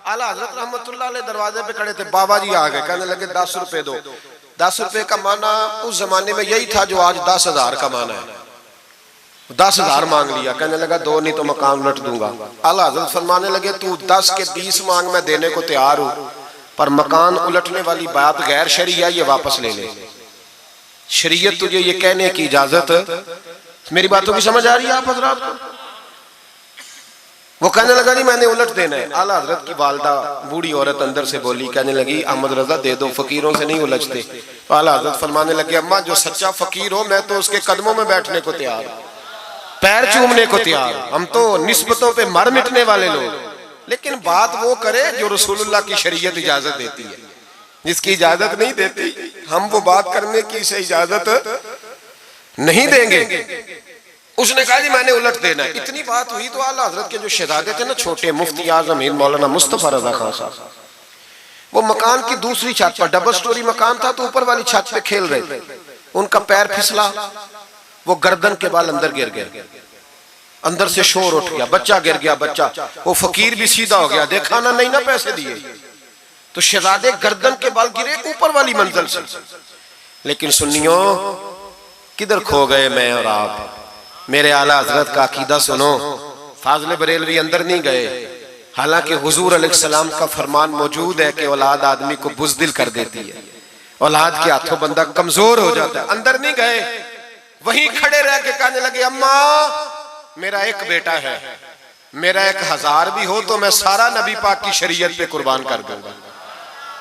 आला हजरत रहमतुल्लाह अलैह दरवाजे पे खड़े थे, बाबा जी आ गए, कहने लगे 10 रुपए दो। 10 रुपए का माना उस जमाने में यही था जो आज 10,000 का माना है। 10,000 मांग लिया, कहने लगा दो नहीं तो मकान उलट दूंगा। आला हजरत फरमाने लगे तू 10 के 20 मांग, मैं देने को तैयार हूं, पर मकान उलटने वाली बात गैर शरीया, ये वापस ले ले। शरीयत तुझे ये कहने की इजाजत, मेरी बातों की समझ आ रही है आप हजरात को? वो कहने लगा नहीं मैंने उलट देना है। आला हजरत की वालदा बूढ़ी औरत अंदर से बोली, कहने लगी अहमद रजा दे दो, फकीरों से नहीं उलझते। तो आला हजरत फरमाने लगे अम्मा जो सच्चा फकीर हो मैं तो उसके कदमों में बैठने को तैयार हूं, पैर चूमने को तैयार। हम तो निस्बतों पे मर मिटने वाले लोग, लेकिन बात वो करे जो रसूलुल्लाह की शरीयत इजाजत देती है। जिसकी इजाजत नहीं देती हम वो बात करने की इसे इजाजत नहीं देंगे। उसने कहा जी मैंने उलट देना है। इतनी बात हुई तो आला हजरत के जो शहजादे थे ना छोटे, मुफ्ती आजम मीर मौलाना मुस्तफा रजा खान साहब, वो मकान की दूसरी छत पर, डबल स्टोरी मकान था, तो ऊपर वाली छत पे खेल रहे थे। उनका पैर फिसला, वो गर्दन के बाल अंदर गिर गए, अंदर से शोर उठ गया, बच्चा गिर गया। बच्चा, वो फकीर भी सीधा हो गया, देखा ना, नहीं ना पैसे दिए, तो शहजादे गर्दन के बाल गिरे ऊपर वाली मंजिल से। लेकिन सुन्नियों, किधर खो गए मैं और आप? मेरे आला हजरत का अकीदा सुनो। फाजिल बरेलवी अंदर नहीं गए, हालांकि हुजूर अलैहिस्सलाम का फरमान मौजूद है कि औलाद आदमी को बुज़दिल कर देती है, औलाद के हाथों बंदा कमजोर हो जाता है। अंदर नहीं गए, वहीं खड़े रह के कहने लगे, अम्मा मेरा एक बेटा है, मेरा 1000 भी हो तो मैं सारा नबी पाक की शरीयत पे कुर्बान कर दूंगा,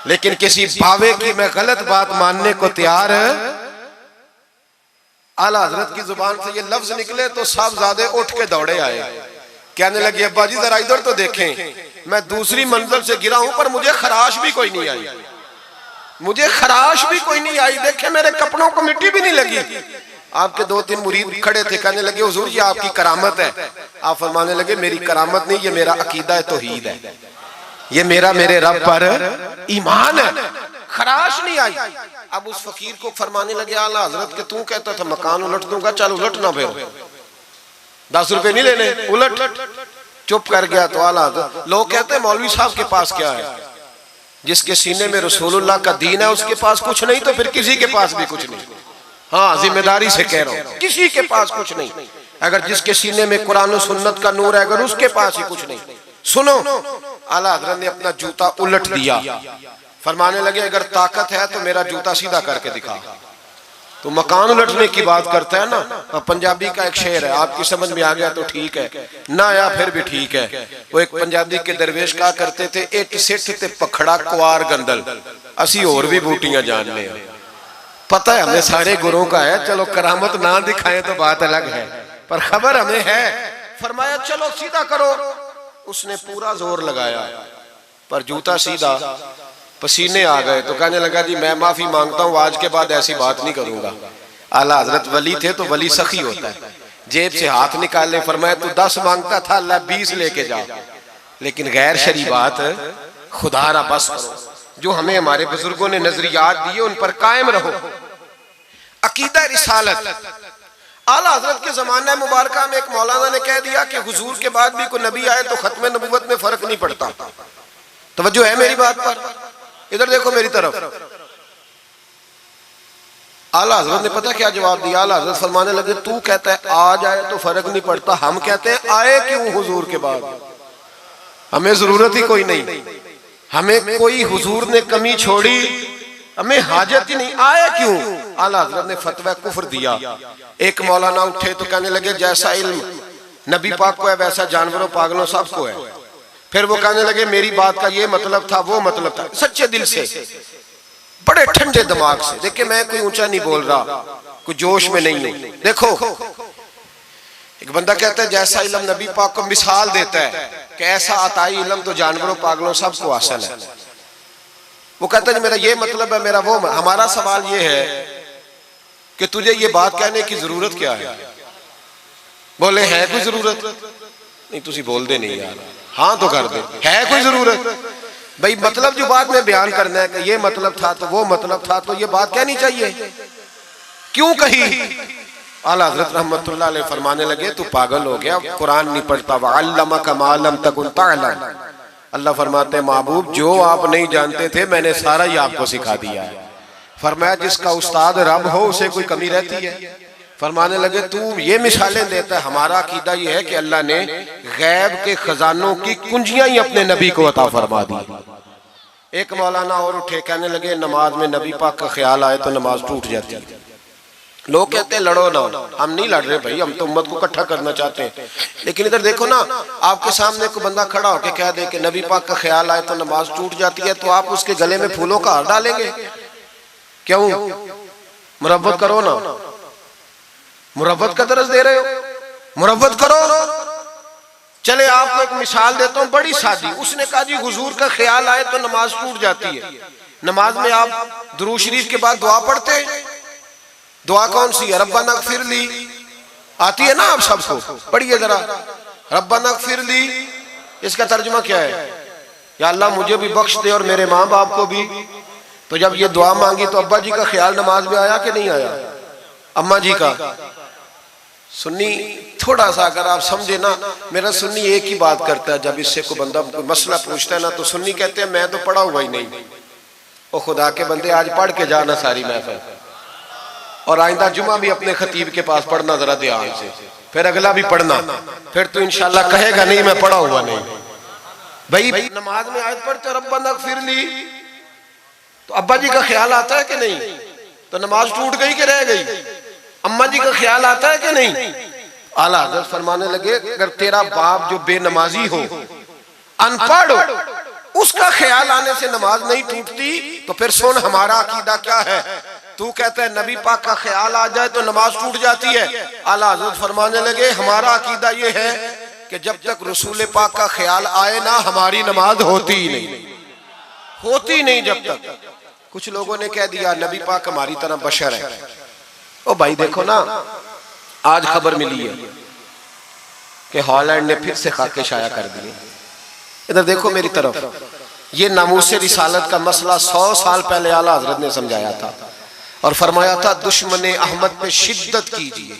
लेकिन किसी बावे की मैं गलत बात मानने को तैयार है। आला हजरत की जुबान से ये लफ्ज निकले तो साहबजादे उठ के दौड़े आए, कहने लगे, अब्बा जी जरा इधर तो देखें, मैं दूसरी मंजिल से गिरा हूं पर मुझे खराश भी कोई नहीं आई, मुझे खराश भी कोई नहीं आई, देखे मेरे कपड़ों को मिट्टी भी नहीं लगी। आपके 2-3 मुरीद खड़े थे, कहने लगे, हुजूर ये आपकी करामत है। आप फरमाने लगे, मेरी करामत नहीं, ये मेरा अकीदा है, तौहीद है, ये मेरे रब पर ईमान है, खराश नहीं आई। अब उस फकीर को फरमाने लगे, आला हजरत के तू कहता था मकान उलट दूंगा, चल उलट ना, फिर 10 रुपए नहीं लेने, उलट। चुप कर गया। तो आला हजरत, लोग कहते हैं मौलवी साहब के पास क्या है? जिसके सीने में रसूलुल्लाह का दीन है उसके पास कुछ नहीं, तो फिर किसी के पास भी कुछ नहीं। हाँ, जिम्मेदारी से कह रहा हूं, किसी के पास कुछ नहीं। अगर जिसके सीने में कुरान और सुन्नत का नूर है, अगर उसके पास ही कुछ नहीं। सुनो, आला हजरत ने अपना जूता उलट दिया, फरमाने लगे, अगर ताकत है तो मेरा जूता सीधा करके दिखा। तो मकान उलटने की बात करता है ना, पंजाबी का एक शेर है, आपकी समझ में आ गया तो ठीक है, ना आया फिर भी ठीक है। वो एक पंजाबी के दरवेश कहा करते थे, एक सिठ ते पखड़ा कुआर गंदल, असी और भी बूटियां जानने। पता है हमें सारे गुरुओं का है, चलो करामत ना दिखाएं तो बात अलग है, पर खबर हमें है। फरमाया चलो सीधा करो, उसने पूरा जोर लगाया पर जूता सीधा, पसीने आ गए। तो कहने लगा, जी मैं माफी मांगता हूँ, आज के बाद ऐसी बात नहीं करूंगा। आला हजरत वली थे तो वली सखी होता है, जेब से हाथ निकालने, फरमाया तू 10 मांगता था, अल्लाह 20 लेके जा, लेकिन गैर शरी बात खुदा ना बस करो। जो हमें हमारे बुजुर्गों ने नजरियात दिए उन पर कायम रहो। अकीदा रिसालत, आला हजरत के जमाने मुबारका में एक मौलाना ने कह दिया कि हुजूर के बाद भी कोई नबी आए तो खत्म नबूवत में फर्क नहीं पड़ता। तवज्जो है मेरी बात पर? इधर देखो मेरी तरफ। आला हजरत ने पता क्या जवाब दिया? आला हजरत फरमाने लगे, तू कहता है आ जाए तो फर्क नहीं पड़ता, हम कहते हैं आए क्यों हुजूर के बाद? हमें जरूरत ही कोई नहीं, हमें कोई हुजूर ने कमी छोड़ी, हमें हाजत ही नहीं, आए क्यों? आला हजरत ने फतवा कुफ्र दिया। एक मौलाना उठे तो कहने लगे, जैसा इल्म नबी पाक को है वैसा जानवरों पागलों सबको है। फिर वो कहने लगे, मेरी बात का ये मतलब था, वो मतलब था, सच्चे दिल से, बड़े ठंडे दिमाग से। देखिए मैं कोई ऊंचा नहीं बोल रहा, कोई जोश में नहीं हूं। देखो एक बंदा कहता है जैसा इल्म नबी पाक को मिसाल देता है कि ऐसा अताई इल्म तो जानवरों पागलों सबको हासिल है। वो कहता है मेरा ये मतलब है, मेरा वो। हमारा सवाल ये है कि तुझे ये बात कहने की जरूरत क्या है? बोले है कोई जरूरत? नहीं तुसी बोल दे नहीं यार, हाँ तो कर दे, है कोई जरूरत? भाई मतलब जो बात में बयान करना है कि ये मतलब था तो वो मतलब था, तो ये बात कहनी चाहिए, क्यों कही? आला हज़रत रहमतुल्लाह अलैह फरमाने लगे, तू पागल हो गया, कुरान नहीं पढ़ता। वअल्लमका मा लम तकुन तअलम, अल्लाह फरमाते हैं महबूब जो आप नहीं जानते थे मैंने सारा ही आपको सिखा दिया है। फरमाया जिसका उस्ताद रब हो उसे कोई कमी रहती है? फरमाने लगे तू ये मिसालें देता है, हमारा अकीदा ये है कि अल्लाह ने गैब के खजानों की कुंजियां ही अपने नबी को अता फरमा दी। एक मौलाना और उठे, कहने लगे नमाज में नबी पाक का ख्याल आए तो नमाज टूट जाती है। लोग कहते हैं लड़ो ना, हम नहीं लड़ रहे भाई, हम तो उम्मत को इकट्ठा करना चाहते हैं। लेकिन इधर देखो ना, आपके सामने कोई बंदा खड़ा होकर कह दे कि नबी पाक का ख्याल आए तो नमाज टूट जाती है, तो आप उसके गले में फूलों का हार डालेंगे? क्यों? मुरब्बत करो ना, मुरब्बत का दर्ज दे रहे हो, मुरब्बत करो। चले आपको एक मिसाल देता हूँ बड़ी सादी। उसने कहा जी हुजूर का ख्याल आए तो नमाज टूट जाती है। नमाज में आप दुरूद शरीफ के बाद दुआ पढ़ते, दुआ कौन सी है? रब्बना इग़फिर ली आती है ना आप सबको, पढ़िए जरा। रब्बना फ़िरली, इसका तर्जुमा क्या है? या अल्लाह मुझे भी बख्श दे और मेरे माँ बाप को भी। तो जब ये दुआ मांगी तो अब्बा जी का ख्याल नमाज में आया कि नहीं आया? अम्मा जी का? सुन्नी थोड़ा सा अगर आप समझे ना, मेरा सुन्नी एक ही बात करता है, जब इससे कोई बंदा कोई मसला पूछता है ना तो सुन्नी कहते हैं मैं तो पढ़ा हुआ ही नहीं। ओ खुदा के बंदे, आज पढ़ के जाना सारी महफिल, और आइंदा जुमा भी अपने खतीब के पास पढ़ना जरा ध्यान से, फिर अगला भी पढ़ना, फिर तो इंशाल्लाह कहेगा नहीं मैं पढ़ा हुआ नहीं। भाई नमाज में आयत पढ़ते रब्बना फ़िरली, तो अब्बा जी का ख्याल आता है कि नहीं? तो नमाज टूट गई कि रह गई? अम्मा जी का ख्याल आता है कि नहीं? आला हज़रत फरमाने लगे अगर तेरा बाप जो बेनमाजी हो, अनपढ़ हो, उसका ख्याल आने से नमाज नहीं टूटती, तो फिर सुन हमारा अकीदा क्या है। तू कहता है नबी पाक का ख्याल आ जाए तो नमाज टूट जाती है। आला हज़रत फरमाने लगे हमारा अकीदा ये है कि जब तक रसूल पाक का ख्याल आए ना, हमारी नमाज होती ही नहीं, होती नहीं जब तक। कुछ लोगों ने कह दिया नबी पाक हमारी तरह बशर है। ओ भाई देखो ना, आज खबर मिली है कि हॉलैंड ने फिर से खाके शाया कर दिए। इधर देखो मेरी तरफ, ये नामूसे रिसालत का मसला 100 साल पहले आला हजरत ने समझाया था और फरमाया था दुश्मने अहमद पे शिद्दत कीजिए,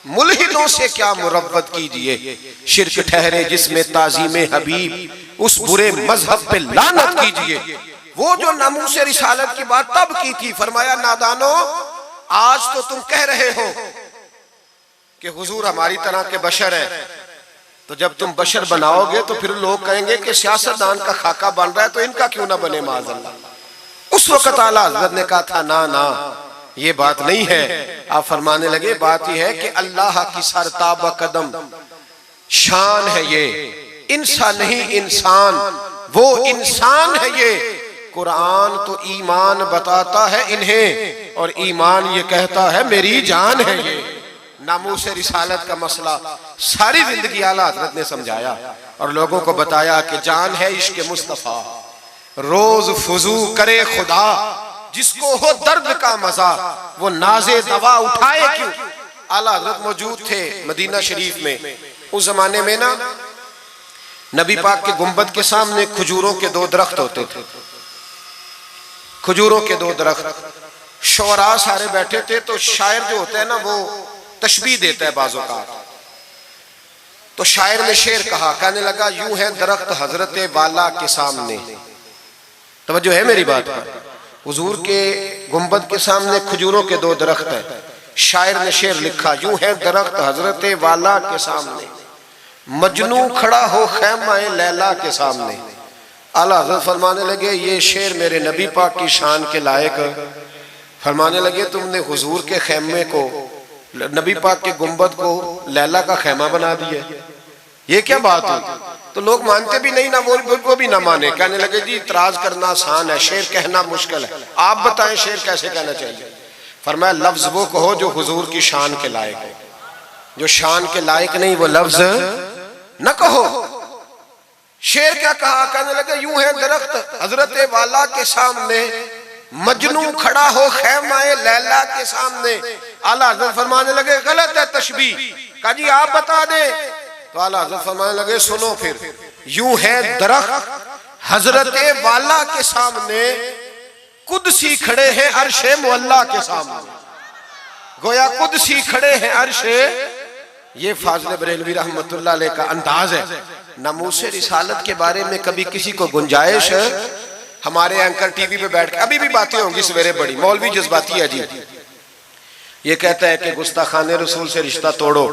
मुल्हिदों से क्या मुरव्वत कीजिए, शिर्क ठहरे जिसमें ताज़ीमे हबीब, उस बुरे मजहब पे लानत कीजिए। वो जो नामूसे रिसालत की बात तब की थी, फरमाया नादानो आज तो तुम कह रहे हो कि हुजूर हमारी तरह के बशर है, तो जब तुम बशर बनाओगे तो फिर लोग कहेंगे कि सियासतदान का खाका बन रहा है तो इनका क्यों ना बने माज़अल्लाह। उस वक्त आला हज़रत ने कहा था ना ना ये बात नहीं है। आप फरमाने लगे बात यह है कि अल्लाह की सरताब कदम शान है ये, इंसान नहीं इंसान, वो इंसान है ये। कुरान तो ईमान बताता है इन्हें और ईमान ये कहता है मेरी जान है ये। नामूस रिसालत का मसला सारी जिंदगी आला हज़रत ने समझाया और लोगों को बताया कि जान है इश्क मुस्तफ़ा, रोज फुजू करे खुदा, जिसको हो दर्द का मजा वो नाजे दवा उठाए क्यों। आला हज़रत मौजूद थे मदीना शरीफ में। उस जमाने में ना नबी पाक के गुंबद के सामने खजूरों के 2 दरख्त होते थे, खजूरों के 2 दरख्त। शोरा सारे बैठे थे, तो शायर जो होता है ना वो तशबीह देता है बाज़ों का। तो शायर ने शेर कहा, कहने लगा यूं है दरख्त हजरत वाला के सामने। तवज्जो है मेरी बात पर? हुजूर के गुंबद के सामने खजूरों के 2 दरख्त है। शायर ने शेर लिखा यूं है दरख्त हजरत वाला के सामने, मजनू खड़ा हो खैमाए लैला के सामने। आला हज़रत फरमाने लगे ये शेर मेरे नबी पाक की शान के लायक। फरमाने लगे तुमने हुजूर के खैमे को, नबी पाक के गुंबद को लैला का खैमा बना दिया, ये क्या बात है? तो लोग मानते भी नहीं ना, वो भी ना माने। कहने लगे जी इतराज करना आसान है, शेर कहना मुश्किल है, आप बताएं शेर कैसे कहना चाहिए। फरमाया लफ्ज वो कहो जो हुजूर की शान के लायक हो, जो शान के लायक नहीं वो लफ्ज न कहो। शेर क्या कहा? कहने लगे यूं है दरख्त हजरत वाला के सामने, मजनू खड़ा हो खैमाए लैला के सामने। आला हज़रत फरमाने लगे गलत है तशबीह। कहा जी आप बता दे। तो आला हज़रत फरमाने लगे सुनो फिर, यूं है दरख्त हजरत वाला के सामने, कुदसी खड़े हैं अर्शे मुअल्ला के सामने। गोया कुदसी खड़े हैं अर्शे। ये फाज़िल बरेलवी रहमतुल्लाह अलैह का अंदाज है। नामूसे रिसालत के बारे में कभी किसी को गुंजाइश, हमारे एंकर टीवी पे बैठ के अभी भी बातें होंगी सवेरे बड़ी, मौलवी जज्बाती है जी, ये कहता है कि गुस्ताखाने रसूल से रिश्ता तोड़ो,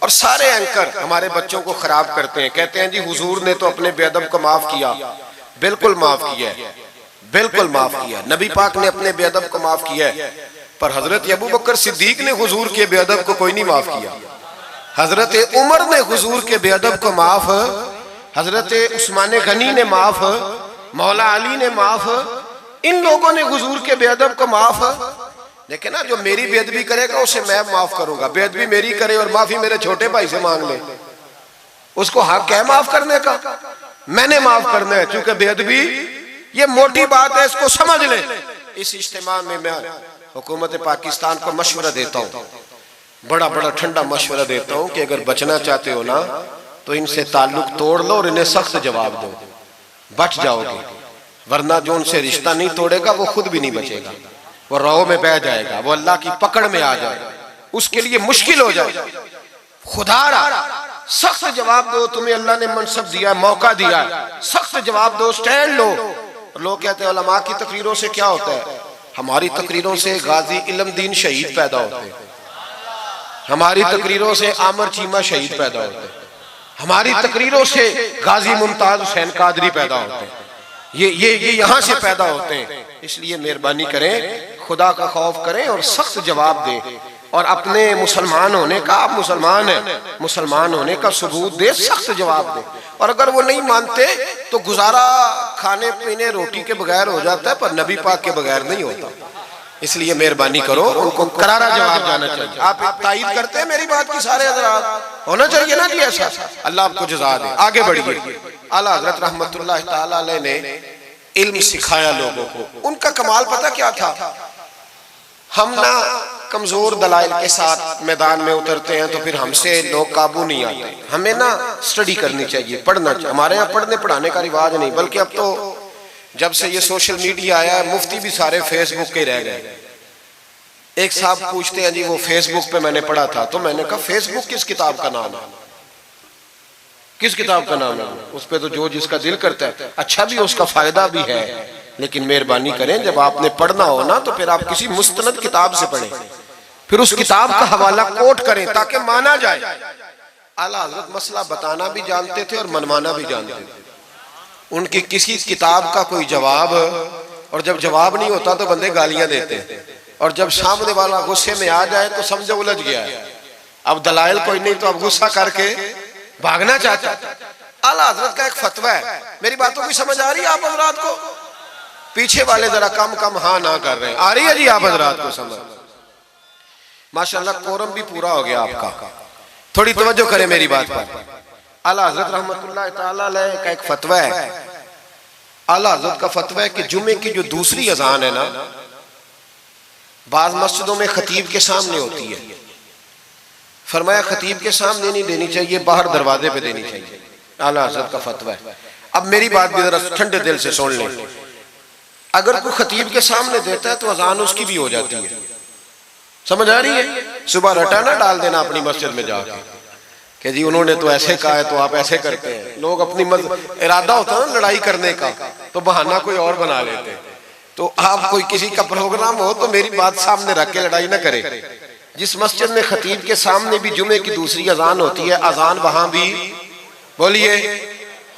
और सारे एंकर हमारे बच्चों को खराब करते हैं। कहते हैं जी हुजूर ने तो अपने बेअदब को माफ किया। बिल्कुल माफ किया है, बिल्कुल माफ किया। नबी पाक ने अपने बेअदब को माफ किया है, पर हजरत अबू बकर सिद्दीक ने हुजूर के बेअदब को कोई नहीं माफ किया। हजरत उमर ने हुजूर के बेअदब को माफ, हजरत उस्मान गनी ने माफ, मौला अली ने माफ, इन लोगों ने हुजूर के बेअदब को माफ। लेकिन ना जो मेरी बेअदबी करेगा उसे मैं माफ करूंगा। बेअदबी मेरी करे और माफी मेरे छोटे भाई से मांग ले, उसको हक है माफ करने का, मैंने माफ करना है। क्योंकि बेअदबी ये मोटी बात है, इसको समझ ले। इस इज्तिमा में मैं हुकूमत पाकिस्तान को मशवरा देता हूँ, बड़ा बड़ा ठंडा मशवरा देता हूं कि अगर बचना चाहते हो ना तो इनसे ताल्लुक तोड़ लो और इन्हें सख्त जवाब दो, बच जाओगे। वरना जो उनसे रिश्ता नहीं तोड़ेगा वो खुद भी नहीं बचेगा, वो राह में बह जाएगा, वो अल्लाह की पकड़ में आ जाए, उसके लिए मुश्किल हो जाए। खुदारा सख्त जवाब दो, तुम्हें अल्लाह ने मनसब दिया, मौका दिया, सख्त जवाब दो, स्टैंड लो। लोग कहते हैं उलमा की तकरीरों से क्या होता है? हमारी तकरीरों से गाजी इल्म दीन शहीद पैदा होते हैं, हमारी तकरीरों से आमर चीमा शहीद पैदा होते हैं, हमारी तकरीरों से गाजी मुमताज हुसैन कादरी पैदा होते हैं, ये यहाँ से पैदा होते हैं। इसलिए मेहरबानी करें, खुदा का खौफ करें और सख्त जवाब दें और अपने मुसलमान होने का, आप मुसलमान हैं, मुसलमान होने का सबूत दे, सख्त जवाब दे। और अगर वो नहीं मानते तो गुजारा खाने पीने रोटी के बगैर हो जाता है, पर नबी पाक के बगैर नहीं होता। इसलिए मेहरबानी करो, उनको करारा जवाब जाना चाहिए। आप तायीद करते हैं मेरी बात की सारे हज़रात? होना चाहिए ना जी ऐसा। अल्लाह आपको जज़ा दे। आगे बढ़िए। आला हज़रत रहमतुल्लाह तआला अलैह ने इल्म सिखाया लोगों को। उनका कमाल पता क्या था? हम ना कमजोर दलाइल के साथ मैदान में उतरते हैं तो फिर हमसे लोग काबू नहीं आते। हमें ना स्टडी करनी चाहिए, पढ़ना चाहिए। हमारे यहाँ पढ़ने पढ़ाने का रिवाज नहीं, बल्कि अब तो जब से ये सोशल मीडिया आया है, मुफ्ती भी सारे फेसबुक के रह गए। एक साहब पूछते हैं जी वो फेसबुक पे मैंने पढ़ा था, तो मैंने कहा फेसबुक किस किताब का नाम है? किस किताब का नाम है? उस पे तो जो जिसका दिल करता है, अच्छा भी उसका फायदा भी है, लेकिन मेहरबानी करें जब आपने पढ़ना हो ना तो फिर आप किसी मुस्तनद किताब से पढ़ें, फिर उस किताब का हवाला कोट करें ताकि माना जाए। आला हज़रत मसला बताना भी जानते थे और मनवाना भी जानते थे। उनकी किसी किताब का कोई जवाब, और जब जवाब नहीं होता तो बंदे गालियां देते, और जब सामने वाला गुस्से में आ जाए तो समझो उलझ गया है, अब दलाइल कोई नहीं तो अब गुस्सा करके भागना चाहता है। आला हज़रत का एक फतवा है, मेरी बातों की समझ आ रही है आप हज़रात को? पीछे वाले जरा कम कम हाँ ना कर रहे हैं, आ रही है जी आप हज़रात को समझ? माशाअल्लाह कोरम भी पूरा हो गया आपका, थोड़ी तवज्जो करें मेरी बात पर। आला हज़रत रहमतुल्लाह तआला अलैह का एक फतवा है। आला हज़रत का फतवा है कि जुमे की जो दूसरी अजान है ना, बाज़ मस्जिदों में खतीब के सामने होती है। फरमाया खतीब के सामने नहीं देनी चाहिए, बाहर दरवाजे पे देनी चाहिए। आला हज़रत का फतवा है। अब मेरी बात भी जरा ठंडे दिल से सुन लें। अगर कोई खतीब के सामने देता है तो अजान उसकी भी हो जाती है, समझ आ रही है? सुबह रटा ना डाल देना अपनी मस्जिद में जाके कि जी उन्होंने तो ऐसे कहा है तो आप ऐसे करते हैं। लोग अपनी इरादा होता है ना लड़ाई करने का, तो बहाना कोई और बना लेते हैं। तो आप कोई किसी का प्रोग्राम हो तो मेरी बात सामने रख के लड़ाई ना करें। जिस मस्जिद में खतीब के सामने भी जुमे की दूसरी अजान होती है, अजान वहां भी बोलिए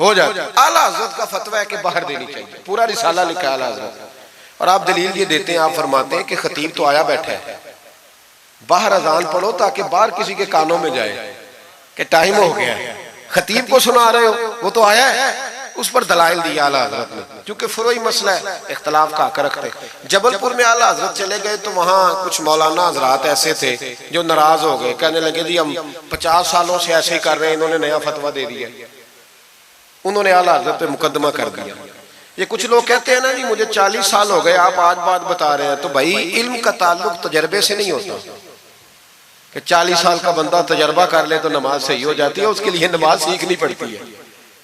हो जाता है। आला हज़रत का फतवा है कि बाहर देनी चाहिए, पूरा रिसाला लिखा है आला हज़रत। और आप दलील ये देते हैं, आप फरमाते हैं कि खतीब तो आया बैठा है, बाहर अजान पढ़ो ताकि बाहर किसी के कानों में जाए कि टाइम हो गया है। खतीब को सुना रहे हो, वो तो आया है, उस पर दलाइल दिया आला हज़रत ने, क्योंकि फुरोई मसला है, इख्तलाफ का हक रखते। जबलपुर में आला हज़रत चले गए तो वहाँ कुछ मौलाना हज़रात ऐसे थे जो नाराज हो गए, कहने लगे जी हम 50 सालों से ऐसे ही कर रहे हैं, इन्होंने नया फतवा दे दिया। उन्होंने आला हज़रत पे मुकदमा कर दिया। ये कुछ लोग कहते हैं ना जी मुझे 40 साल हो गए, आप आज बात बता रहे हैं, तो भाई इल्म का ताल्लुक तजर्बे से नहीं होता कि 40 साल का बंदा तजर्बा कर ले तो नमाज सही हो जाती है। उसके लिए नमाज सीखनी पड़ती है,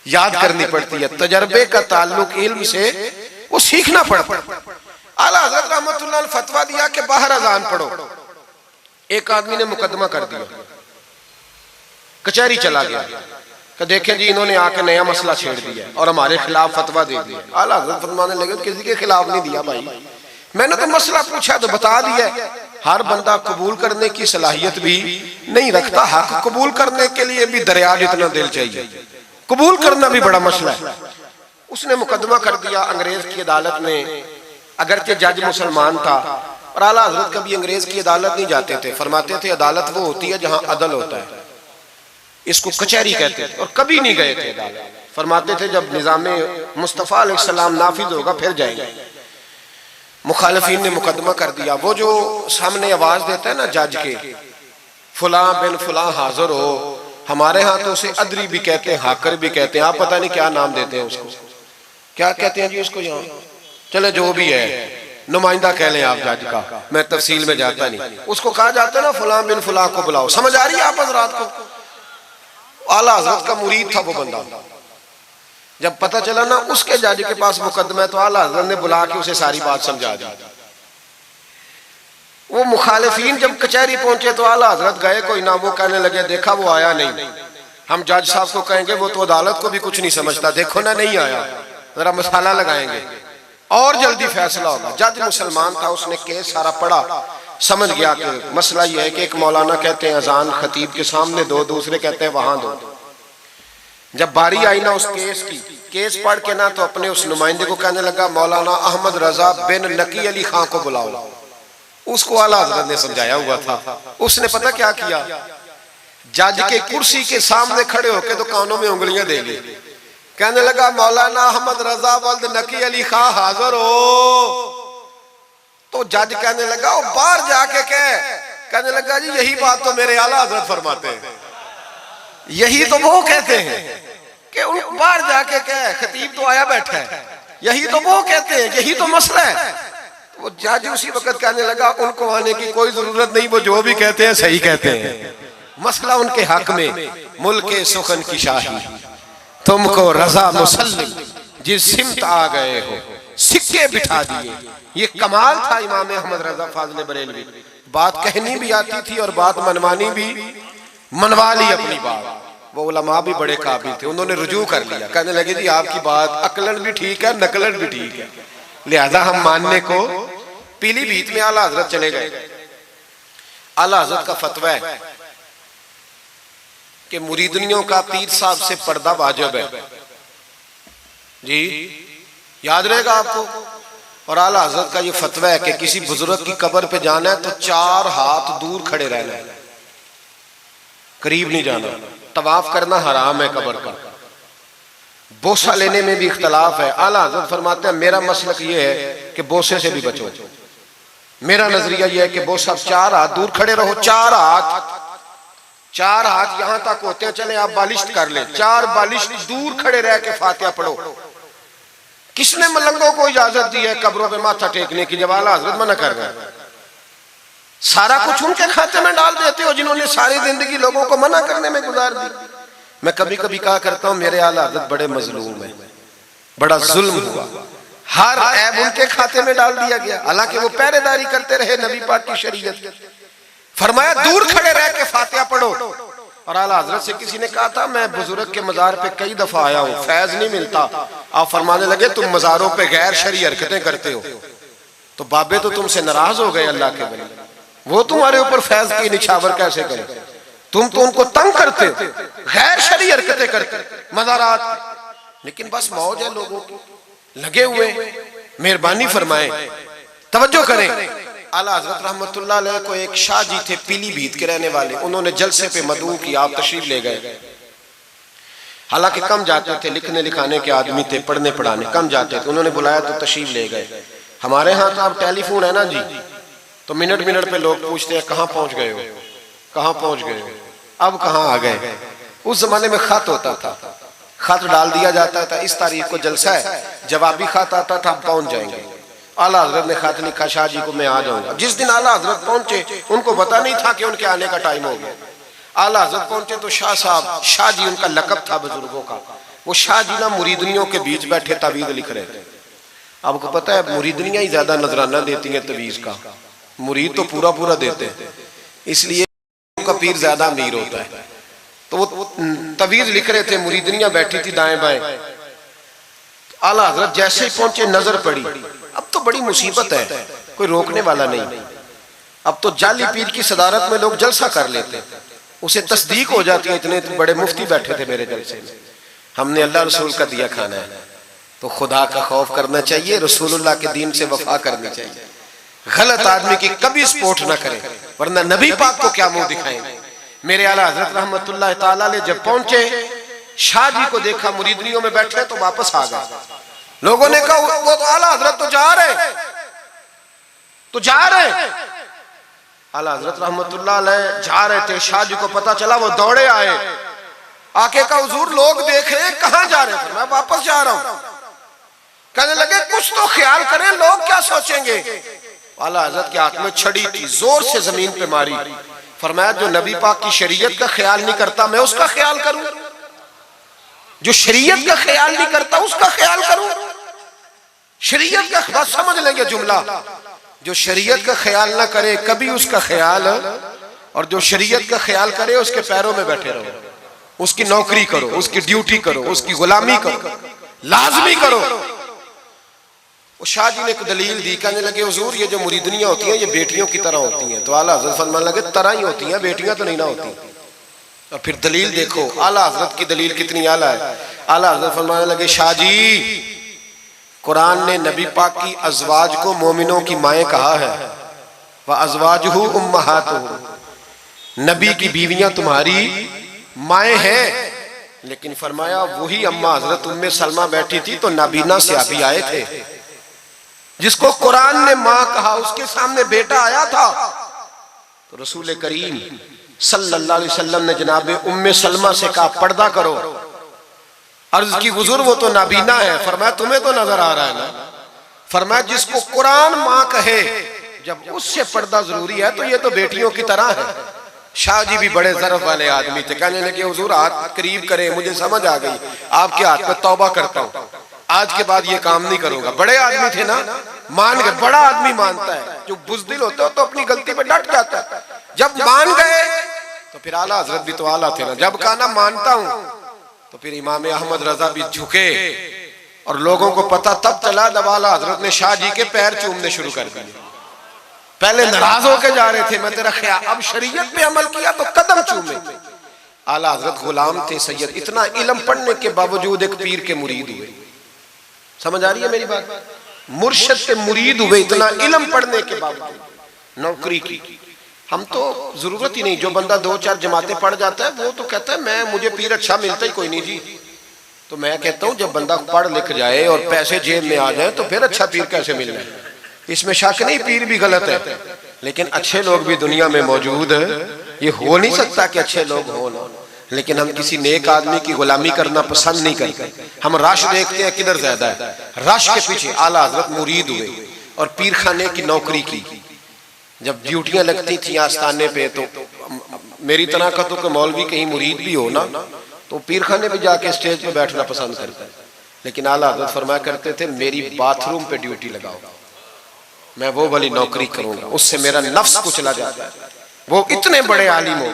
याद करनी पड़ती है। तजर्बे का ताल्लुक इल्म से, वो सीखना पड़ता है। आला हज़रत रहमतुल्लाह अलैह फतवा दिया कि बाहर अजान पढ़ो। एक आदमी ने मुकदमा कर दिया, कचहरी चला गया कि देखें जी इन्होंने आके नया मसला छेड़ दिया और हमारे खिलाफ फतवा दे दिया। आला हज़रत फरमाने लगे किसी के खिलाफ नहीं दिया भाई, मैंने तो मसला पूछा तो बता दिया। हर बंदा कबूल करने की सलाहियत भी नहीं रखता, हक कबूल करने के लिए भी दरिया जितना दिल चाहिए, कबूल करना भी बड़ा मसला है। उसने मुकदमा कर दिया अंग्रेज की अदालत में, अगरचे जज मुसलमान था। और आला हज़रत कभी अंग्रेज की अदालत नहीं जाते थे, फरमाते थे अदालत वो होती है जहां अदल होता है, इसको कचहरी कहते थे, और कभी नहीं गए थे अदालत। फरमाते थे जब निज़ाम मुस्तफ़ा अलैहिस्सलाम नाफिज होगा फिर जाएंगे। मुखालिफिन ने मुकदमा कर दिया। वो जो सामने आवाज देता है ना जज के, फुलां बिन फुलां हाजिर हो, हमारे यहाँ तो उसे अदरी भी कहते हैं, हाकर भी कहते हैं, आप पता नहीं क्या नाम देते हैं उसको, क्या कहते हैं जी उसको यहाँ, चले जो भी है, नुमाइंदा कह लें आप जज का, मैं तफसील में जाता नहीं। उसको कहा जाता है ना फलां बिन फलां को बुलाओ। समझ आ रही है आप हजरात को? आला हजरत का मुरीद था वो बंदा। जब पता चला ना उसके जज के पास मुकदमा है, तो आला हजरत ने बुला के उसे सारी बात समझा दी। वो मुखालिफीन जब कचहरी पहुंचे तो आला हजरत गए कोई ना, वो कहने लगे देखा वो आया नहीं, हम जज साहब को कहेंगे वो तो अदालत को भी कुछ नहीं समझता, देखो ना नहीं आया, जरा मसाला लगाएंगे और जल्दी फैसला होगा। जज मुसलमान था, उसने केस सारा पढ़ा, समझ गया कि मसला यह है कि एक मौलाना कहते हैं अजान खतीब के सामने दो, दूसरे कहते हैं वहां दो। जब बारी आई ना उस केस की, केस पढ़ के ना तो अपने उस नुमाइंदे को कहने लगा मौलाना अहमद रजा बिन नकी अली खां को बुलाओ। उसको आला हजरत ने समझाया हुआ था। उसने पता क्या किया, जज के कुर्सी के सामने खड़े होके तो कानों में उंगलियां दे ली, कहने लगा मौलाना अहमद रजा वल्द नकी अली खां हाजिर हो। तो जज कहने लगा वो बाहर जाके कहने लगा जी यही बात तो मेरे आला हजरत फरमाते हैं, यही तो वो कहते हैं कि उन बाहर जाके खतीब तो आया बैठा है, यही तो वो कहते हैं, यही तो मसला है। वो जज उसी वक्त कहने लगा उनको आने की कोई जरूरत नहीं, वो जो भी कहते हैं सही कहते हैं, मसला उनके हक में। मुल्के सुखन की शाही तुमको रजा मुसल्लिम जिस सिमत आ गए हो सिक्के बिठा दिए। ये कमाल था इमाम अहमद रजा फाज़िल बरेलवी। बात कहनी भी आती थी और बात मनवानी भी, मनवा ली अपनी बात। वो उलमा भी बड़े काबिल थे, उन्होंने रुजू कर लिया, कहने लगे जी आपकी बात अकलन भी ठीक है, नकलन भी ठीक है, लिहाजा हम मानने को। पीलीभीत में आला हजरत चले गए। आला हजरत का फतवा है कि मुरीदनियों का पीर साहब से पर्दा वाजिब है जी, याद रहेगा आपको। और आला हजरत का ये फतवा है कि किसी बुजुर्ग की कब्र पे जाना है तो 4 हाथ दूर खड़े रहना है, करीब नहीं जाना। तवाफ करना हराम है कब्र का। बोसा लेने में भी इख्तलाफ है। आला हजरत फरमाते हैं मेरा मसलक ये है कि बोसे से भी बचो। मेरा नजरिया ये है कि बोसा 4 हाथ दूर खड़े रहो। 4 हाथ यहां तक होते हैं, चले आप बालिश कर ले, 4 बालिश दूर खड़े रह के फातिहा पढ़ो। किसने मलंगों को इजाजत दी है कब्रों पे माथा टेकने की, जब आला हजरत मना कर रहे हैं? सारा कुछ उनके खाते में डाल देते हो जिन्होंने सारी जिंदगी लोगों को मना करने में गुजार दी। मैं कभी कभी कहा करता हूं मेरे आला हजरत बड़े मजलूम है, बड़ा जुल्म हुआ, हर ऐब उनके खाते में डाल दिया गया, हालांकि वो पहरेदारी करते रहे नबी पाक की शरीयत। फरमाया दूर खड़े रह के फातिहा पढ़ो। और आला हजरत से किसी ने कहा था मैं बुजुर्ग के मजार पे कई दफा आया हूं, फैज नहीं मिलता। आप फरमाने लगे तुम मजारों पे गैर शरई हरकतें करते हो, तो बाबे तो तुमसे नाराज हो गए अल्लाह के वली, वो तुम्हारे ऊपर फैज की निछावर कैसे करें? तुम तो उनको तंग करते, गैर शरई हरकतें करते मजारात। लेकिन बस मौज है लोगों की, लगे हुए। मेहरबानी फरमाएं, तवज्जो करें। आला हजरत रहमतुल्लाह अलैह को एक शाह जी थे पीलीभीत के रहने वाले, उन्होंने जलसे पे मदऊ की, आप तशरीफ ले गए। हालांकि कम जाते थे, लिखने लिखाने के आदमी थे, पढ़ने पढ़ाने कम जाते थे, उन्होंने बुलाया तो तशरीफ ले गए। हमारे यहाँ तो अब टेलीफोन है ना जी, तो मिनट मिनट पे लोग पूछते हैं कहाँ पहुंच गए हो, कहाँ पहुंच गए हो, अब कहाँ आ गए। उस जमाने में खत होता था, खत डाल दिया जाता था इस तारीख को जलसा है, जवाबी खत आता था पहुंच जाएंगे। आला हजरत ने खत लिखा शाह जी को मैं आ जाऊंगा। जिस दिन आला हजरत पहुंचे उनको पता नहीं था कि उनके आने का टाइम हो गया। आला हजरत पहुंचे तो शाह साहब, शाह जी उनका लकब था बुजुर्गों का, वो शाह जी ना मुरीदनियों के बीच बैठे तवीज़ लिख रहे थे। आपको पता है मुरीदनियां ही ज्यादा नजराना देती हैं तवीज़ का, मुरीद तो पूरा पूरा देते हैं, इसलिए उनका पीर ज्यादा अमीर होता है। तो वो तवीज़ लिख रहे थे, मुरीदनियां बैठी थी दाएं बाएं। आला हजरत जैसे ही पहुंचे नजर पड़ी, अब तो बड़ी मुसीबत है, कोई रोकने वाला नहीं। अब तो जाली पीर की सदारत में लोग जलसा कर लेते, उसे तस्दीक हो जाती है। इतने बड़े मुफ्ती बैठे थे मेरे जलसे में, हमने अल्लाह रसूल का दिया खाना है, तो खुदा का खौफ करना चाहिए, रसूलुल्लाह के दीन से वफा करनी चाहिए। गलत आदमी की कभी सपोर्ट ना करें, वरना नबी पाक को क्या मुंह दिखाएंगे। मेरे आला हजरत रहमतुल्लाह ताला अलैह जब पहुंचे, शाह जी को देखा मुरीदनियों में बैठे तो वापस आ गए। लोगों ने कहा वो तो आला हजरत तो जा रहे, तो जा रहे। आला हजरत रहमतुल्लाह अलैह जा रहे थे, शाह जी को पता चला, वो दौड़े आए, आके कहा हुजूर लोग देख रहे हैं कहां जा रहे थे? मैं वापस जा रहा हूं। कहने लगे कुछ तो ख्याल करें, लोग क्या सोचेंगे। आला हजरत के हाथ में छड़ी थी, जोर से जमीन पे मारी। फरमाया जो नबी पाक की शरीयत का ख्याल नहीं करता मैं उसका ख्याल करूं, जो शरीयत का ख्याल नहीं करता उसका ख्याल करूं। शरीयत का बस समझ लेंगे जुमला, जो शरीयत का ख्याल ना करे कभी उसका ख्याल, और जो शरीयत का ख्याल करे उसके पैरों में बैठे रहो, उसकी नौकरी करो, उसकी ड्यूटी करो, उसकी गुलामी करो, लाजमी करो। वो शाह जी ने एक दलील दी, कहने लगे हुजूर ये जो मुरीदनियां होती हैं ये बेटियों की तरह होती हैं। तो आला हजरत फरमाने लगे तरह ही होती हैं, बेटियां तो नहीं ना होती। और फिर दलील देखो आला हजरत की दलील कितनी आला है। आला हजरत फरमाने लगे शाह जी कुरान ने नबी पाक की अजवाज को मोमिनों की माएँ कहा है, वह अजवाजुहु उम्महातुहु, नबी की बीवियां तुम्हारी माएँ हैं। लेकिन फरमाया वही अम्मा हजरत उम्मे सलमा बैठी थी तो नाबीना से अभी आए थे, जिसको कुरान ने माँ कहा उसके सामने बेटा आया था। तो रसूल करीम सल्लल्लाहु अलैहि वसल्लम ने जनाब उम्मे सलमा से कहा पर्दा करो। अर्ज की हुजूर वो तो नाबीना है। फरमाया तुम्हें तो नजर आ रहा है ना। फरमाया जिसको कुरान माँ कहे जब उससे पर्दा जरूरी है तो ये तो बेटियों की तरह है। शाह जी भी बड़े ज़रफ़ वाले आदमी थे, कहने लगे हुजूर हाथ करीब करें, मुझे समझ आ गई आपके हाथ में तौबा करता हूँ, आज के बाद ये काम नहीं करूंगा। बड़े आदमी थे ना, मान गए। बड़ा आदमी मानता है, जो बुज़दिल होता है तो अपनी गलती पे डट जाता है। जब मान गए तो फिर आला हजरत भी तो आला थे ना, जब कहा ना मानता हूं तो फिर इमाम अहमद रजा भी झुके। और लोगों को पता तब चला जब आला हजरत ने शाह जी के पैर चूमने शुरू कर दिए। पहले नाराज होके जा रहे थे, मैं तेरा ख्याल, अब शरीयत पे अमल किया तो कदम चूमे। आला हजरत गुलाम थे सैयद, इतना इल्म पढ़ने के बावजूद एक पीर के मुरीद हुए। समझ आ रही है मेरी बात? मुर्शिद के मुरीद हुए, इतना इल्म पढ़ने के बावजूद। नौकरी की हम तो जरूरत ही नहीं, जो बंदा 2-4 जमातें पढ़ जाता है वो तो कहता है मैं मुझे पीर अच्छा मिलता ही कोई नहीं जी। तो मैं कहता हूँ जब बंदा पढ़ लिख जाए और पैसे जेब में आ जाए तो फिर अच्छा पीर कैसे मिल जाए, इसमें शक नहीं। पीर भी गलत है, लेकिन अच्छे लोग भी दुनिया में मौजूद है। ये हो नहीं सकता कि अच्छे लोग हो ना, लेकिन हम किसी नेक आदमी की गुलामी करना पसंद नहीं करते। हम रश देखते हैं किधर ज्यादा है, रश के पीछे। आला हजरत मुरीद हुए और पीर खाने की नौकरी की। जब ड्यूटियां लगती थी आस्थाने पे तो मेरी तरह का तो कोई मौलवी कहीं मुरीद भी हो ना तो पीर खाने पे जाके स्टेज पे बैठना पसंद करता है। लेकिन आला हजरत फरमाया करते थे मेरी बाथरूम पे ड्यूटी लगाओ, मैं वो वाली नौकरी करूंगा, उससे मेरा नफ्स कुचला जाता है। वो इतने बड़े आलिम हो,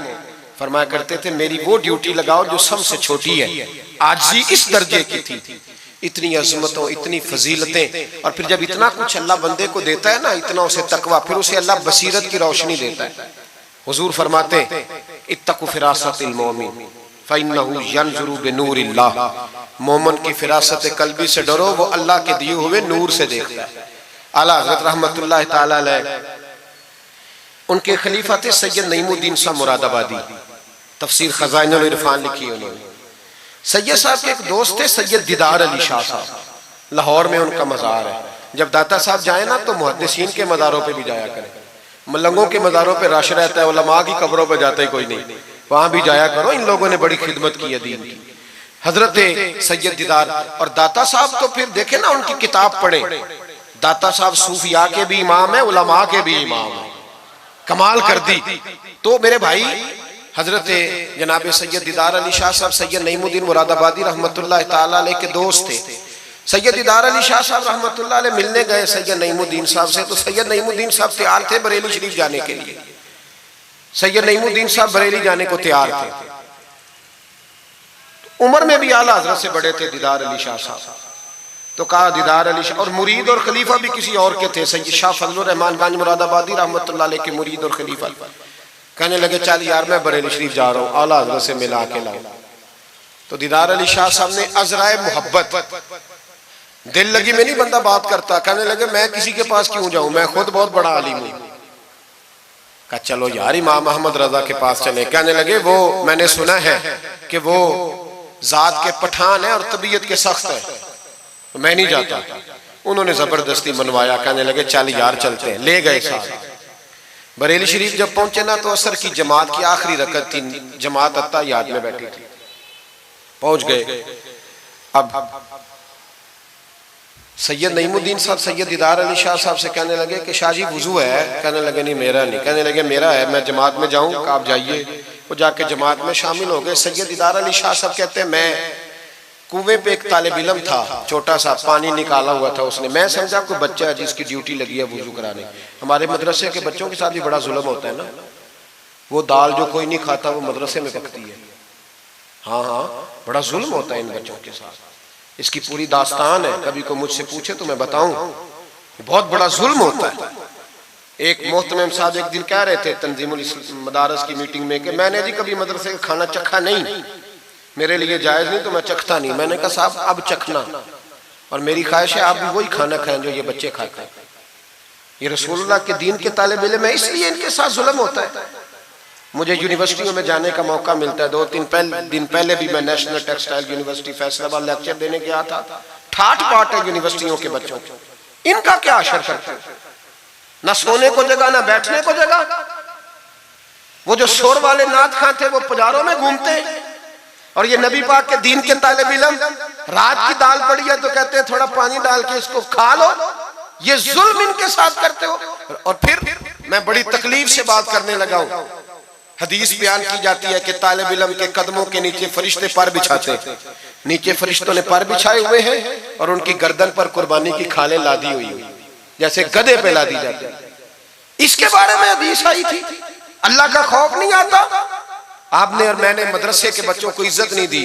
फरमाया करते थे मेरी वो ड्यूटी लगाओ जो सबसे छोटी है। आजी इस दर्जे की थी, इतनी अजमतों, इतनी फजीलतें। और फिर जब इतना कुछ अल्लाह बंदे को देता है ना, इतना उसे तकवा, फिर उसे अल्लाह बसीरत की रोशनी देता है। हुजूर फरमाते इत्तकु फिरासतिल मोमिन फइन्नहु यंजुरु बिनूरिल्लाह, मोमिन की फिरासत कल्बी से डरो, वो अल्लाह के दिए हुए नूर से देखता है। आला हज़रत रहमतुल्लाह ताला अलैह, उनके खलीफा थे सैयद नईमुद्दीन साहब मुरादाबादी, तफसीर खजाइनुल इरफान लिखी उन्होंने। सैयद साहब के एक दोस्त थे सैयद दीदार अली शाह साहब, लाहौर में उनका मज़ार है। जब दाता साहब जाए ना तो मुहद्दिसीन के मज़ारों पे भी जाया करें। मलंगों के मज़ारों पे रश रहता है, उलमा की कब्रों पे जाता ही कोई नहीं, वहां भी जाया करो। इन लोगों ने बड़ी खिदमत की है दीन की। हजरत सैयद दीदार और दाता साहब तो फिर देखे ना, उनकी किताब पढ़े। दाता साहब सूफिया के भी इमाम है, उलमा के भी इमाम है, कमाल कर दी। तो मेरे भाई हजरत जनाब सैयद दीदार अली शाह साहब सैयद नईमुद्दीन मुरादाबादी रहमतुल्लाह ताला अलैह के दोस्त थे। सैयद दीदार अली शाह साहब रहमतुल्लाह अलैह मिलने गए सैयद नईमुद्दीन साहब से, तो सैयद नईमुद्दीन साहब तैयार थे बरेली शरीफ जाने के लिए। सैयद नईमुद्दीन साहब बरेली जाने को तैयार थे। उम्र में भी आला हजरत से बड़े थे दीदार अली शाह साहब। तो कहा दीदार अली शाह, और मुरीद और खलीफा भी किसी और के थे, सैयद शाह फजलुर रहमान गंज मुरादाबादी रहमतुल्लाह अलैह के मुरीद और खलीफा। कहने लगे चल यार मैं बरेली शरीफ जा रहा हूँ, आला हजरत से मिला के लाओ। तो दीदार अली शाह साहब ने अजराए मोहब्बत, दिल लगी में नहीं बंदा बात करता, कहने लगे मैं किसी के पास क्यों जाऊं, मैं खुद बहुत बड़ा आलिम हूं। कहा चलो यार इमाम अहमद रजा के पास चले। कहने लगे वो मैंने सुना है कि वो जात के पठान है और तबीयत के सख्त है, तो मैं नहीं जाता। उन्होंने जबरदस्ती मनवाया, कहने लगे चल यार चलते हैं। ले गए साथ। बरेली शरीफ जब पहुंचे ना तो असर की जमात की आखिरी रकत थी, जमात अत्ता याद में बैठी थी। पहुंच गए। अब सैयद नईमुद्दीन साहब सैयद दीदार अली शाह साहब से कहने लगे कि शाह जी वुजू है? कहने लगे नहीं मेरा नहीं। कहने लगे मेरा है, मैं जमात में जाऊं? आप जाइए। वो जाके जमात में शामिल हो गए। सैयद दीदार अली शाह साहब कहते हैं मैं कुएं पे एक तालिब इल्म था, छोटा सा, पानी निकाला हुआ था उसने। मैं समझा कोई बच्चा है जिसकी ड्यूटी लगी है वुजू कराने। हमारे मदरसे के बच्चों के साथ भी बड़ा जुल्म होता है ना। वो दाल जो कोई नहीं खाता वो मदरसे में पकती है। हाँ हाँ, बड़ा जुल्म होता है इन बच्चों के साथ। इसकी पूरी दास्तान है, कभी को मुझसे पूछे तो मैं बताऊं। बहुत बड़ा जुल्म होता है। एक मोहतरम साहब एक दिन कह रहे थे तंजीमुल मदारस की मीटिंग में कि मैंने जी कभी मदरसे का खाना चखा नहीं, मेरे लिए जायज नहीं तो मैं चखता नहीं। मैंने कहा साहब अब चखना, और मेरी ख्वाहिश है आप भी वही खाना खाएं जो ये बच्चे खाते हैं। ये रसूलुल्लाह के दीन के तालिब इल्म है, इसलिए इनके साथ जुल्म होता है। मुझे यूनिवर्सिटियों में जाने का मौका मिलता है। 2-3 दिन पहले भी मैं national textile university Faisalabad lecture देने गया था। ठाठ बाट है यूनिवर्सिटियों के बच्चों को। इनका क्या असर करता है? ना सोने को जगह ना बैठने को जगह। वो जो शोर वाले नात खां थे वो पुजारों में घूमते हैं, और ये नबी पाक के दीन के तालिब इल्म रात की दाल पड़ी है तो कहते हैं थोड़ा पानी डाल के इसको खा लो। ये जुल्म इनके साथ करते हो। और फिर मैं बड़ी तकलीफ से बात करने लगा हूं। हदीस बयान की जाती है कि तालिब इल्म के कदमों के नीचे फरिश्ते पर बिछाते हैं। नीचे फरिश्तों ने पर बिछाए हुए हैं और उनकी गर्दन पर कुर्बानी की खालें लादी हुई है, जैसे गधे पे लादी जाती है। इसके बारे में हदीस आई थी। अल्लाह का खौफ नहीं आता? आपने और मैंने मदरसे के बच्चों को इज्जत नहीं दी,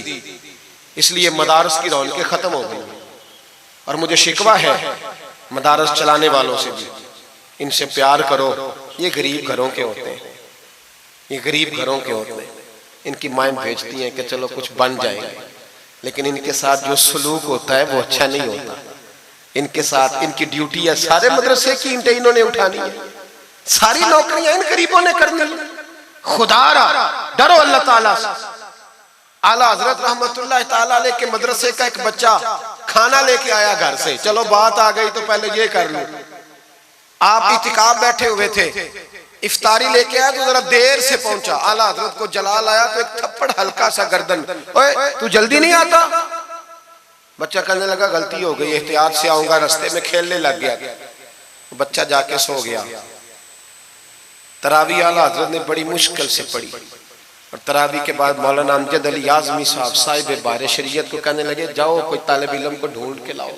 इसलिए मदारस की रौनकें खत्म हो गई। और मुझे शिकवा है मदारस चलाने वालों से भी, इनसे प्यार करो। ये गरीब घरों के होते हैं, ये गरीब घरों के होते हैं। इनकी माएँ भेजती हैं कि चलो कुछ बन जाएंगे, लेकिन इनके साथ जो सलूक होता है वो अच्छा नहीं होता। इनके साथ इनकी ड्यूटी है, सारे मदरसे की ईंटें इन्होंने उठानी है, सारी नौकरियां इन गरीबों ने करनी है। खुदारा डरो अल्लाह ताला से। आला हजरत रहमतुल्लाह ताला अलैह के मदरसे का एक बच्चा खाना लेके आया घर से। चलो बात आ गई तो पहले ये कर लूं। आप इतिकाफ बैठे हुए थे, इफ्तारी लेके आया तो जरा देर से पहुंचा। आला हजरत को जलाल आया तो एक थप्पड़ हल्का सा गर्दन, ओए तू जल्दी नहीं आता? बच्चा कहने लगा गलती हो गई, एहतियात से आऊंगा। रास्ते में खेलने लग गया, बच्चा जाके सो गया। तरावी आला हजरत ने बड़ी मुश्किल से पढ़ी, और तरावी के बाद मौलाना अमजद अली आजमी साहब साहिब बारे शरीयत को कहने लगे जाओ कोई तालिब इल्म को ढूंढ के लाओ।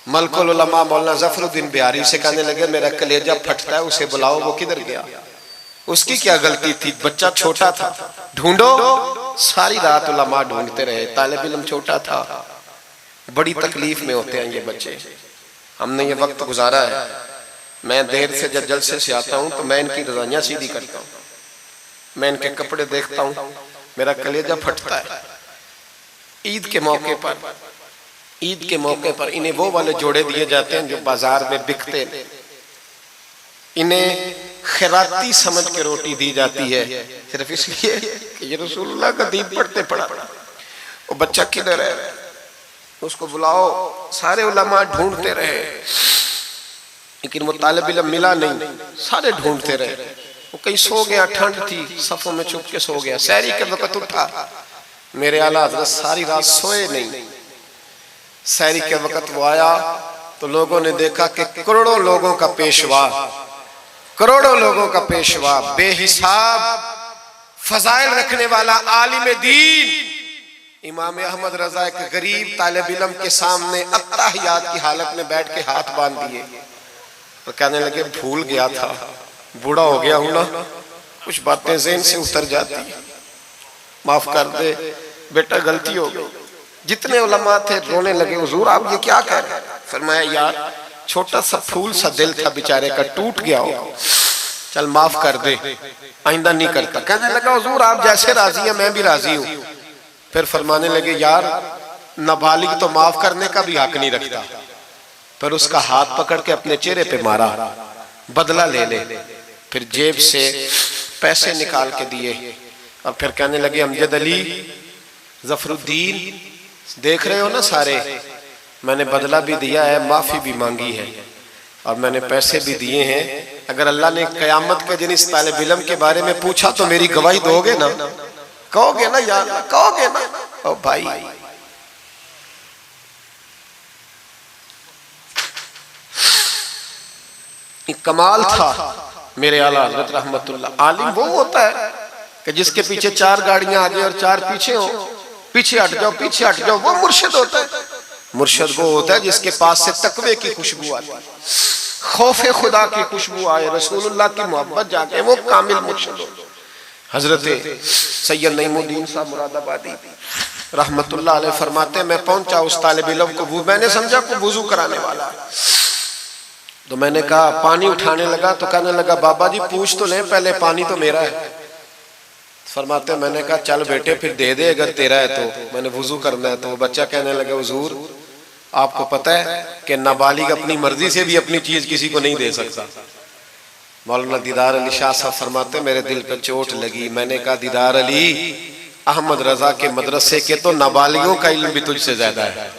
मलकुल उलमा मौलाना जफरुद्दीन बिहारी से कहने लगे मेरा कलेजा फटता है, उसे बुलाओ। वो किधर गया? उसकी क्या गलती थी? बच्चा छोटा था। ढूंढो। सारी रात उलमा ढूंढते रहे, तालिब इल्म छोटा था। बड़ी तकलीफ में होते हैं ये बच्चे। हमने ये वक्त गुजारा है। मैं देर से जब जलसे से आता हूँ तो मैं इनकी रजाइयाँ सीधी करता हूँ, मैं इनके कपड़े देखता हूँ, मेरा कलेजा फटता है। ईद के मौके पर इन्हें वो वाले जोड़े दिए जाते हैं जो बाजार में बिकते हैं। इन्हें खैराती समझ के रोटी दी जाती है सिर्फ इसलिए कि ये रसूलुल्लाह का दीन पढ़ते पढ़ा। वो बच्चा किधर है? उसको बुलाओ। सारे उलमा ढूंढते रहे, लेकिन वो तालिब इल्म मिला नहीं। सारे ढूंढते रहे। वो कहीं सो गया, ठंड थी, सफों में छुप के सो गया। सहरी के वक्त उठा, मेरे आला हज़रत सारी रात सोए नहीं। सहरी के वक्त वो आया तो लोगों ने देखा कि करोड़ों लोगों का पेशवा, बेहिसाब फजाइल रखने वाला आलिम दीन इमाम अहमद रजा एक गरीब तालिब इल्म के सामने अत्ताहियात की हालत में बैठ के हाथ बांध दिए। तो कहने लगे भूल गया था, बूढ़ा हो गया हूं ना, कुछ बातें ज़हन से उतर जाती है, माफ कर दे बेटा, गलती हो गई। जितने उलमा थे रोने लगे, हुजूर आप ये क्या कह रहे हैं? फरमाया यार छोटा सा फूल सा दिल था बेचारे का, टूट गया हो, चल माफ कर दे, आइंदा नहीं करता। कहने लगा हुजूर आप जैसे राजी हैं मैं भी राजी हूँ। फिर फरमाने लगे यार नाबालिग तो माफ करने का भी हक नहीं रखता। पर उसका हाथ पकड़ के अपने चेहरे पे मारा, बदला ले ले। फिर जेब से पैसे निकाल के दिए और फिर कहने लगे अमजद अली, जफरुद्दीन, देख रहे हो ना सारे, मैंने बदला भी दिया है, माफी भी मांगी है और मैंने पैसे भी दिए हैं। अगर अल्लाह ने कयामत के दिन इस तालिब इल्म के बारे में पूछा तो मेरी गवाही दोगे ना? कहोगे ना यार, कहोगे ना? ओ भाई कमाल था मेरे आला हजरत रहमतुल्लाह। आलिम वो होता है कि जिसके पीछे 4 गाड़ियां आगे और 4 पीछे हो, पीछे हट जाओ पीछे हट जाओ, वो मुर्शिद होता है। मुर्शिद वो होता है जिसके पास से तकवे की खुशबू आती है, खौफे खुदा की खुशबू आए, रसूलुल्लाह की मोहब्बत जाके, वो कामिल मुर्शिद होता है। हजरत सैयद नईमुद्दीन साहब मुरादाबादी रहमतुल्लाह अलैह फरमाते हैं, मैं पहुंचा उस तालिब इल्म को, मैंने समझा को वुजू कराने वाला है, तो मैंने कहा पानी उठाने लगा तो कहने लगा बाबा जी पूछ तो लें पहले, पानी तो मेरा है। फरमाते हैं मैंने कहा चल बेटे फिर दे दे अगर तेरा है तो, मैंने वुजू करना है। तो वो बच्चा कहने लगा हुजूर आपको पता है कि नाबालिग अपनी मर्जी से भी अपनी चीज किसी को नहीं दे सकता। मौलाना दीदार अली शाह साहब फरमाते मेरे दिल पर चोट लगी। मैंने कहा दीदार अली, अहमद रजा के मदरसे के तो नाबालिगों का इल्म भी तुझसे ज्यादा है,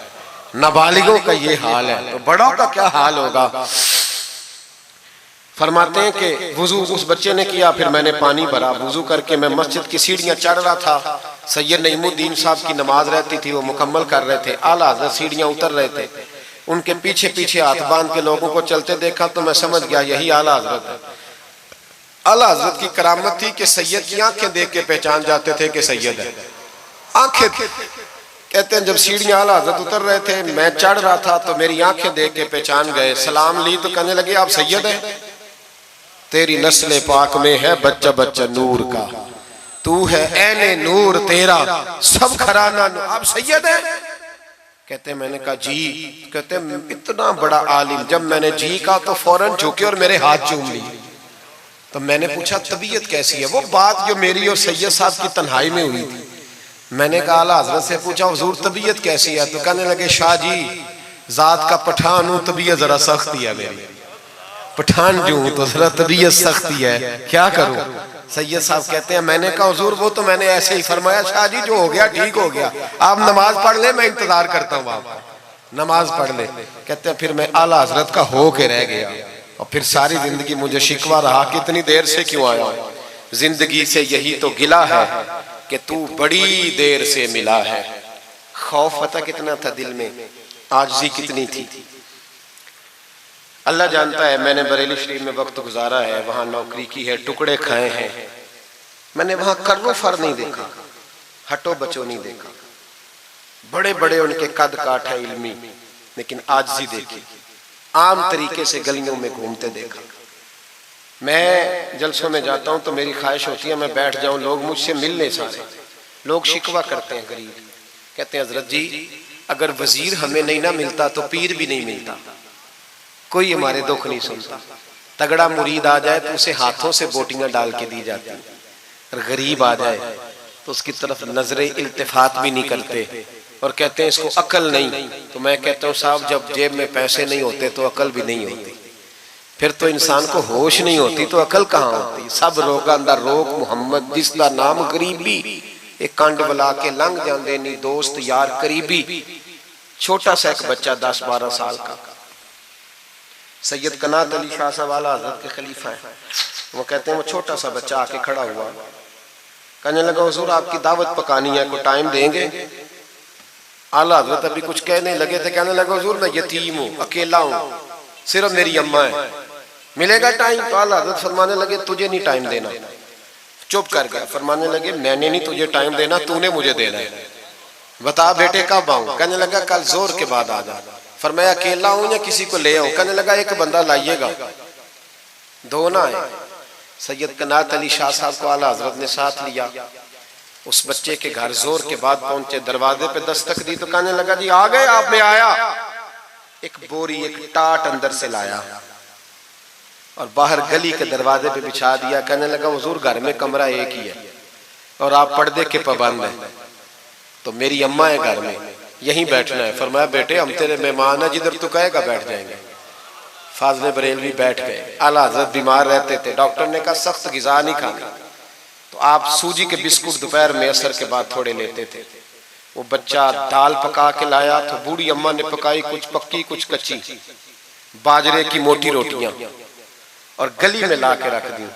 नाबालिगों का ये हाल है तो बड़ों का क्या हाल होगा। फरमाते हैं कि वुजू उस बच्चे ने किया, फिर मैंने पानी भरा, वुजू करके मैं मस्जिद की सीढ़ियां चढ़ रहा था। सैयद नईमुद्दीन साहब की नमाज रहती थी, वो मुकम्मल कर रहे थे, आला हज़रत सीढ़ियां उतर रहे थे, उनके पीछे पीछे हाथ बांध के लोगों को चलते देखा तो मैं समझ गया यही आला हज़रत है। आला हज़रत की करामत थी कि सैयद की आंखें देख के पहचान जाते थे कि सैयद है। आंखें कहते हैं जब सीढ़ियां आला हज़रत उतर रहे थे मैं चढ़ रहा था तो मेरी आंखें देख के पहचान गए, सलाम ली तो कहने लगे आप सैयद हैं, तेरी नस्ल पाक में है बच्चा बच्चा नूर का, तू है ऐने नूर तेरा सब घराना, आप सैयद हैं। कहते मैंने कहा जी, कहते इतना बड़ा आलिम, जब मैंने जी कहा तो फौरन झुके और मेरे हाथ चूम लिए। तो मैंने पूछा तबीयत कैसी है, वो बात जो मेरी और सैयद साहब की तन्हाई में हुई थी। मैंने कहा आला हज़रत से पूछा हुजूर तबीयत कैसी है, तो कहने लगे शाह जी जात का पठान हूं, तबीयत जरा सख्ती है मेरी, पठान जो हूं तो जरा तबीयत सख्ती है, क्या करूं। सैयद साहब कहते हैं मैंने कहा हुजूर वो तो मैंने ऐसे ही फरमाया, शाह जी जो हो गया ठीक हो गया, आप नमाज पढ़ ले मैं इंतजार करता हूँ, आप नमाज पढ़ ले। कहते हैं फिर मैं आला हज़रत का हो के रह गया और फिर सारी जिंदगी मुझे शिकवा रहा कितनी देर से क्यों आया, जिंदगी से यही तो गिला है कि तू बड़ी देर से मिला है। खौफ पता कितना था दिल में, आजिज़ी कितनी थी, अल्लाह जानता है। मैंने बरेली शरीफ में वक्त गुजारा है, वहां नौकरी की है, टुकड़े खाए हैं, मैंने वहां कर्रो फर नहीं देखा, हटो बचो नहीं देखा, बड़े बड़े उनके कद काठ है इल्मी, लेकिन आजिज़ी देखी, आम तरीके से गलियों में घूमते देखा। मैं जलसों में जाता हूं तो मेरी ख्वाहिश होती है मैं बैठ जाऊं, लोग मुझसे मिलने सारे, लोग शिकवा करते हैं गरीब, कहते हैं हजरत जी अगर वजीर हमें नहीं ना मिलता तो पीर भी नहीं मिलता, कोई हमारे दुख नहीं सुनता, तगड़ा मुरीद आ जाए तो उसे हाथों से बोटियां डाल के दी जाती, और गरीब आ जाए तो उसकी तरफ नजरे इल्तिफात भी नहीं करते और कहते हैं इसको अकल नहीं। तो मैं कहता हूँ साहब जब जेब में पैसे नहीं होते तो अकल भी नहीं होती, फिर तो इंसान को होश नहीं होती तो अकल कहाँ होती। सब रोगा अंदर रोग मुहम्मद जिसका नाम गरीबी, एक कंड बुला के लंघ जाते नहीं दोस्त यार करीबी। छोटा सा एक बच्चा 10-12 साल का, सैयद कनात अली शाह साहब आला हज़रत के खलीफा है, वो कहते हैं वो छोटा सा बच्चा आके खड़ा हुआ, कहने लगा हुजूर आपकी दावत पकानी है, कोई टाइम देंगे। आला हज़रत अभी कुछ कहने लगे थे, कहने लगा हुजूर मैं यतीम हूँ, अकेला हूँ, सिर्फ मेरी अम्मा है, मिलेगा टाइम। तो आला हज़रत फरमाने लगे तुझे नहीं टाइम देना, चुप कर गया, फरमाने लगे मैंने नहीं तुझे टाइम देना, तूने मुझे देना है, बता बेटे कब आऊं। कहने लगा कल जोर के बाद आ जा। फरमाया अकेला हूं या किसी को ले आऊं। कहने लगा एक बंदा लाइएगा, दो ना आए। सैयद कनात अली शाह साहब को आला हज़रत ने साथ लिया, उस बच्चे के घर जोर के बाद पहुंचे, दरवाजे पे दस्तक दी तो कहने लगा जी आ गए आप, में आया। एक बोरी एक टाट अंदर से लाया और बाहर गली के दरवाजे पे बिछा दिया। कहने लगा हुजूर घर में कमरा एक ही है और आप पर्दे के पाबंद हैं, तो मेरी अम्मा है घर में, यहीं बैठना है। फरमाया बेटे हम तेरे मेहमान है, जिधर तू कहेगा बैठ जाएंगे। फाज़िल बरेलवी बैठ गए। आला हज़रत बीमार रहते थे, डॉक्टर ने कहा सख्त ग़िज़ा नहीं खानी, तो आप सूजी के बिस्कुट दोपहर में असर के बाद थोड़े लेते थे। वो बच्चा दाल पका के लाया तो बूढ़ी अम्मा ने पकाई, कुछ पक्की कुछ कच्ची, बाजरे की मोटी रोटियां और गली में ला के रख दी।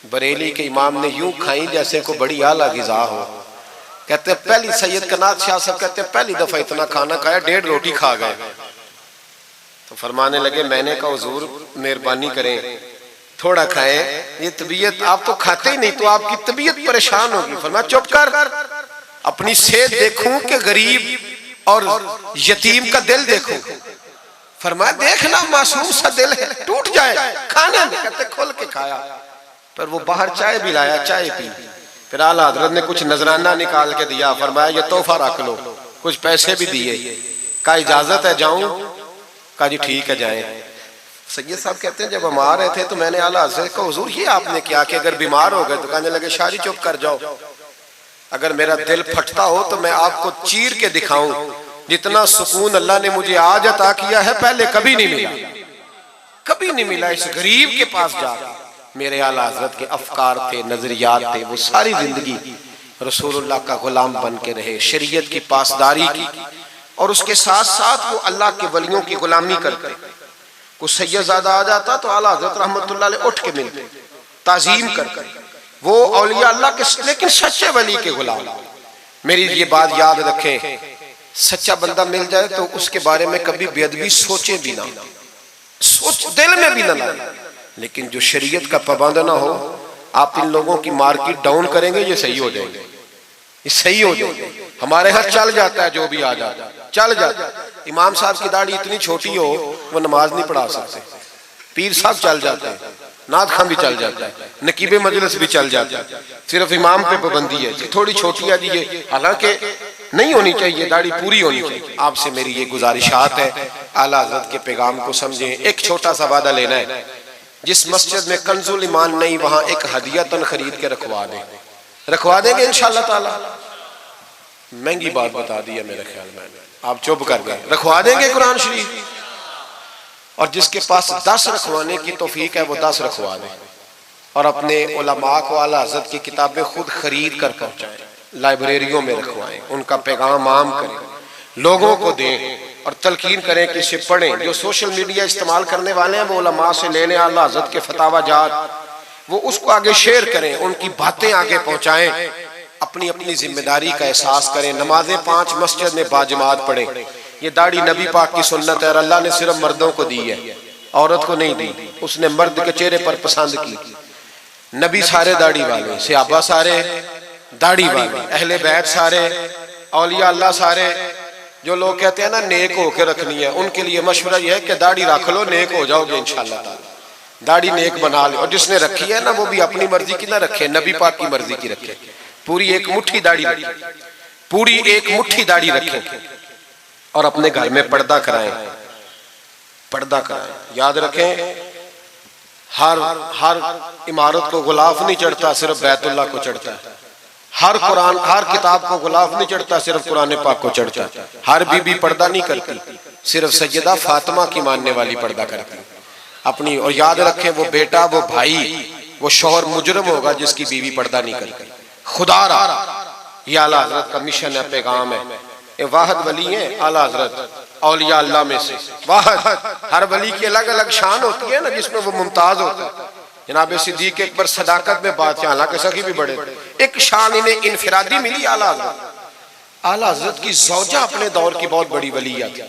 बरेली के इमाम ने यूं खाई जैसे को बड़ी आला ग़िज़ा हो। कहते पहली सैयद कनात शाह साहब कहते पहली दफा इतना खाना खाया, 1.5 रोटी खा गए। तो फरमाने लगे, मैंने कहा हुजूर मेहरबानी करें थोड़ा खाएं, ये तबीयत आप तो खाते ही नहीं तो आपकी तबीयत परेशान होगी। फरमाया चुप कर, अपनी सेहत देखूं कि गरीब और यतीम का दिल देखूं। फरमाया देखना मासूम सा दिल है, टूट जाए खाने में। कहते खोल के खाया, पर वो बाहर चाय भी लाया, चाय पी। फिर आला हजरत ने कुछ नजराना निकाल के दिया, फरमाया ये तोहफा रख लो, कुछ पैसे भी दिए। कहा इजाजत है जाऊं? कहा जी ठीक है जाएं। सैयद साहब कहते हैं जब हम आ रहे थे तो मैंने आला हजरत को, हुजूर ये आपने क्या कि अगर बीमार हो गए? तो कहने लगे शाह जी चुप कर जाओ, अगर मेरा दिल फटता हो तो मैं आपको चीर के दिखाऊं, जितना सुकून अल्लाह ने मुझे आज अता किया है पहले कभी नहीं मिला, कभी नहीं मिला। इस गरीब के पास जाकर मेरे आला हजरत के अफकार थे, नजरियात थे, वो सारी जिंदगी रसूलुल्लाह का गुलाम बन के रहे, शरीयत की पासदारी की, और उसके साथ साथ वो अल्लाह के वलियों की गुलामी करते। कुछ सैयदजादा आ जाता तो आला हजरत रहमतुल्लाह अलैह उठ के मिलते, ताजीम करते। वो औलिया अल्लाह के लेकिन सच्चे वली के गुलाम। मेरी ये बात याद रखें, सच्चा बंदा मिल जाए तो उसके बारे में कभी बेअदबी सोचे भी ना, सोच दिल में भी ना लाए, लेकिन जो शरीयत का पाबंद ना हो, आप इन लोगों की मार्केट डाउन करेंगे, ये सही हो जाएंगे, ये सही हो जाएंगे। हमारे यहाँ चल जाता है, जो भी आ जाता है चल जाता है। इमाम साहब की दाढ़ी इतनी छोटी हो वो नमाज नहीं पढ़ा सकते, पीर साहब चल जाते हैं, नाथ खान भी चल जाता है, नकीबे मजलिस भी चल जाता है, सिर्फ इमाम पे पाबंदी है कि थोड़ी छोटी आ जी, हालांकि नहीं होनी चाहिए, दाढ़ी पूरी होनी चाहिए। आपसे मेरी ये गुजारिशात है, आला हज़रत के पैगाम को समझें। एक छोटा सा वादा लेना है, जिस मस्जिद में कंजुल ईमान नहीं वहां एक हदियतन खरीद के रखवा दें, रखवा देंगे इंशाअल्लाह ताला। महंगी बात बता दी है मेरे ख्याल में, आप चुप कर गए, रखवा देंगे कुरान शरीफ। और जिसके पास 10 रखवाने की तौफीक है वो 10 रखवा दे, और अपने उलमा को आला हज़रत की किताबें खुद खरीद कर पहुंचाएं, लाइब्रेरियों में रखवाएं, उनका पैगाम आम करें, लोगों को दें और तलकीन करें कि इसे पढ़ें। जो सोशल मीडिया इस्तेमाल करने वाले हैं वो उलमा से ले लें आला हज़रत के फतावा जात, वो उसको आगे शेयर करें, उनकी बातें आगे पहुंचाएं, अपनी अपनी जिम्मेदारी का एहसास करें। नमाजें 5 मस्जिद में बाजमात पढ़ें। ये दाढ़ी नबी पाक की सुन्नत है और अल्लाह ने सिर्फ मर्दों को दी है, औरत को नहीं दी। उसने मर्द के चेहरे पर पसंद की। नबी सारे दाढ़ी वाले, सहाबा सारे दाढ़ी वाले, अहले बैत सारे, औलिया अल्लाह सारे। जो लोग कहते हैं ना नेक होकर रखनी है, उनके लिए मशवरा यह है कि दाढ़ी रख लो, नेक हो जाओगे इंशाअल्लाह ताला। दाढ़ी नेक बना लो, और जिसने रखी है ना वो भी अपनी मर्जी की ना रखे, नबी पाक की मर्जी की रखे। पूरी एक मुट्ठी दाढ़ी रखे, पूरी एक मुट्ठी दाढ़ी रखें, और अपने घर में पर्दा कराएं, पर्दा कराएं। याद रखें, हर इमारत को गुलाफ नहीं चढ़ता, सिर्फ बैतुल्लाह को चढ़ता है। हर कुरान, हर किताब को गुलाफ नहीं चढ़ता, सिर्फ कुरान पाक को चढ़ता है। हर बीबी पर्दा नहीं करती, सिर्फ सैयदा फातिमा की मानने वाली पर्दा करती अपनी। और याद रखें, वो बेटा, वो भाई, वो शौहर मुजरम होगा जिसकी बीवी पर्दा नहीं करती। खुदा रहा, ये आला हज़रत का मिशन है, पैगाम है। ये वाहद वली है आला हज़रत औलिया अल्लाह में से वाहद। हर वली की अलग अलग शान होती है ना, जिसमें वो मुमताज होता है। जनाब सिद्दीक़ अकबर सदाकत में बात, हालांकि सखी भी बड़े, एक शान इन्हें इनफिरादी मिली आला हज़रत। आला हज़रत की ज़ौजा अपने दौर की बहुत बड़ी वलिया थी,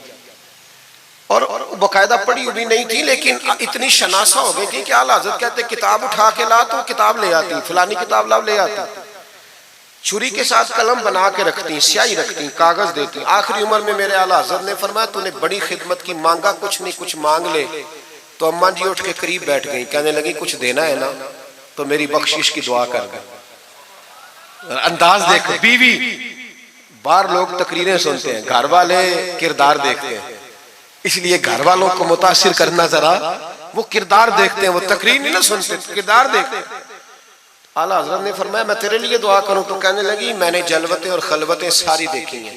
और बाकायदा पढ़ी हुई नहीं थी, लेकिन इतनी शनासा हो गई थी कि आला हज़रत कहते किताब उठा के ला तो किताब ले आती, फलानी किताब ला ले आती। छुरी के साथ कलम बना के रखती, स्याही रखती, कागज देती। आखिरी उम्र में मेरे आला हज़रत ने फरमाया तूने बड़ी खिदमत की, मांगा कुछ नहीं, कुछ मांग ले। तो अम्मा जी उठ के करीब बैठ गई, कहने लगी कुछ देना है ना तो मेरी बख्शिश की दुआ कर दे। अंदाज देखो, बीवी, बाहर लोग तकरीरें सुनते हैं, घर वाले किरदार देखते हैं, इसलिए घर वालों को मुतासिर करना, जरा वो किरदार देखते हैं, वो तकरीर नहीं ना सुनते, किरदार देखते हैं। आला हज़रत ने फरमाया मैं तेरे लिए दुआ करूं? तो कहने लगी मैंने जलवतें और खलवतें सारी देखी हैं,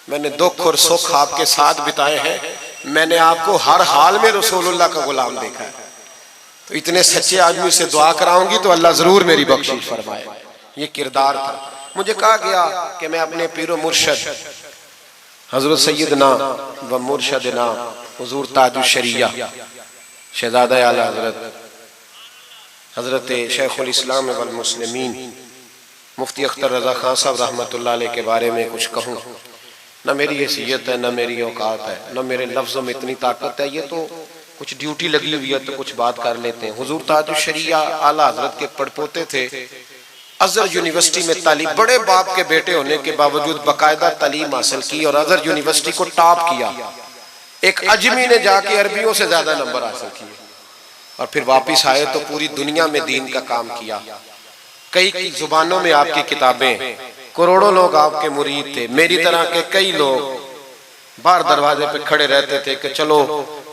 मैंने दुख और सुख आपके साथ बिताए हैं, मैंने आपको हर हाल में रसूलुल्लाह का गुलाम देखा है। तो इतने सच्चे आदमी से दुआ कराऊंगी तो अल्लाह जरूर मेरी बख्शिश फरमाए। ये किरदार था। मुझे कहा गया कि मैं अपने पीरो मुर्शद हजरत सैयदना व मुर्शदना हुजूर ताजुश शरिया शहजादा आला हजरत हजरत शेखुल इस्लाम वल मुस्लिमीन मुफ्ती अख्तर रजा खान साहब रहमतुल्लाह अलैह के बारे में कुछ कहूँ। न मेरी हैसियत है, न मेरी औकात है, न मेरे लफ्ज़ों में इतनी ताकत है। ये तो कुछ ड्यूटी लगी हुई है तो कुछ बात कर लेते हैं। हुजूर ताजुल शरिया आला हजरत के पड़पोते थे। अजहर यूनिवर्सिटी में तालीम, बड़े बाप के बेटे होने के बावजूद बाकायदा तालीम हासिल की और अजहर यूनिवर्सिटी को टॉप किया। एक अजमी ने जाके अरबियों से ज्यादा नंबर हासिल किए और फिर वापिस आए तो पूरी दुनिया में दीन का काम किया। कई जुबानों में आपकी किताबें, करोड़ों लोग आपके मुरीद थे। मेरी तरह के कई लोग बाहर दरवाजे पे खड़े रहते थे कि चलो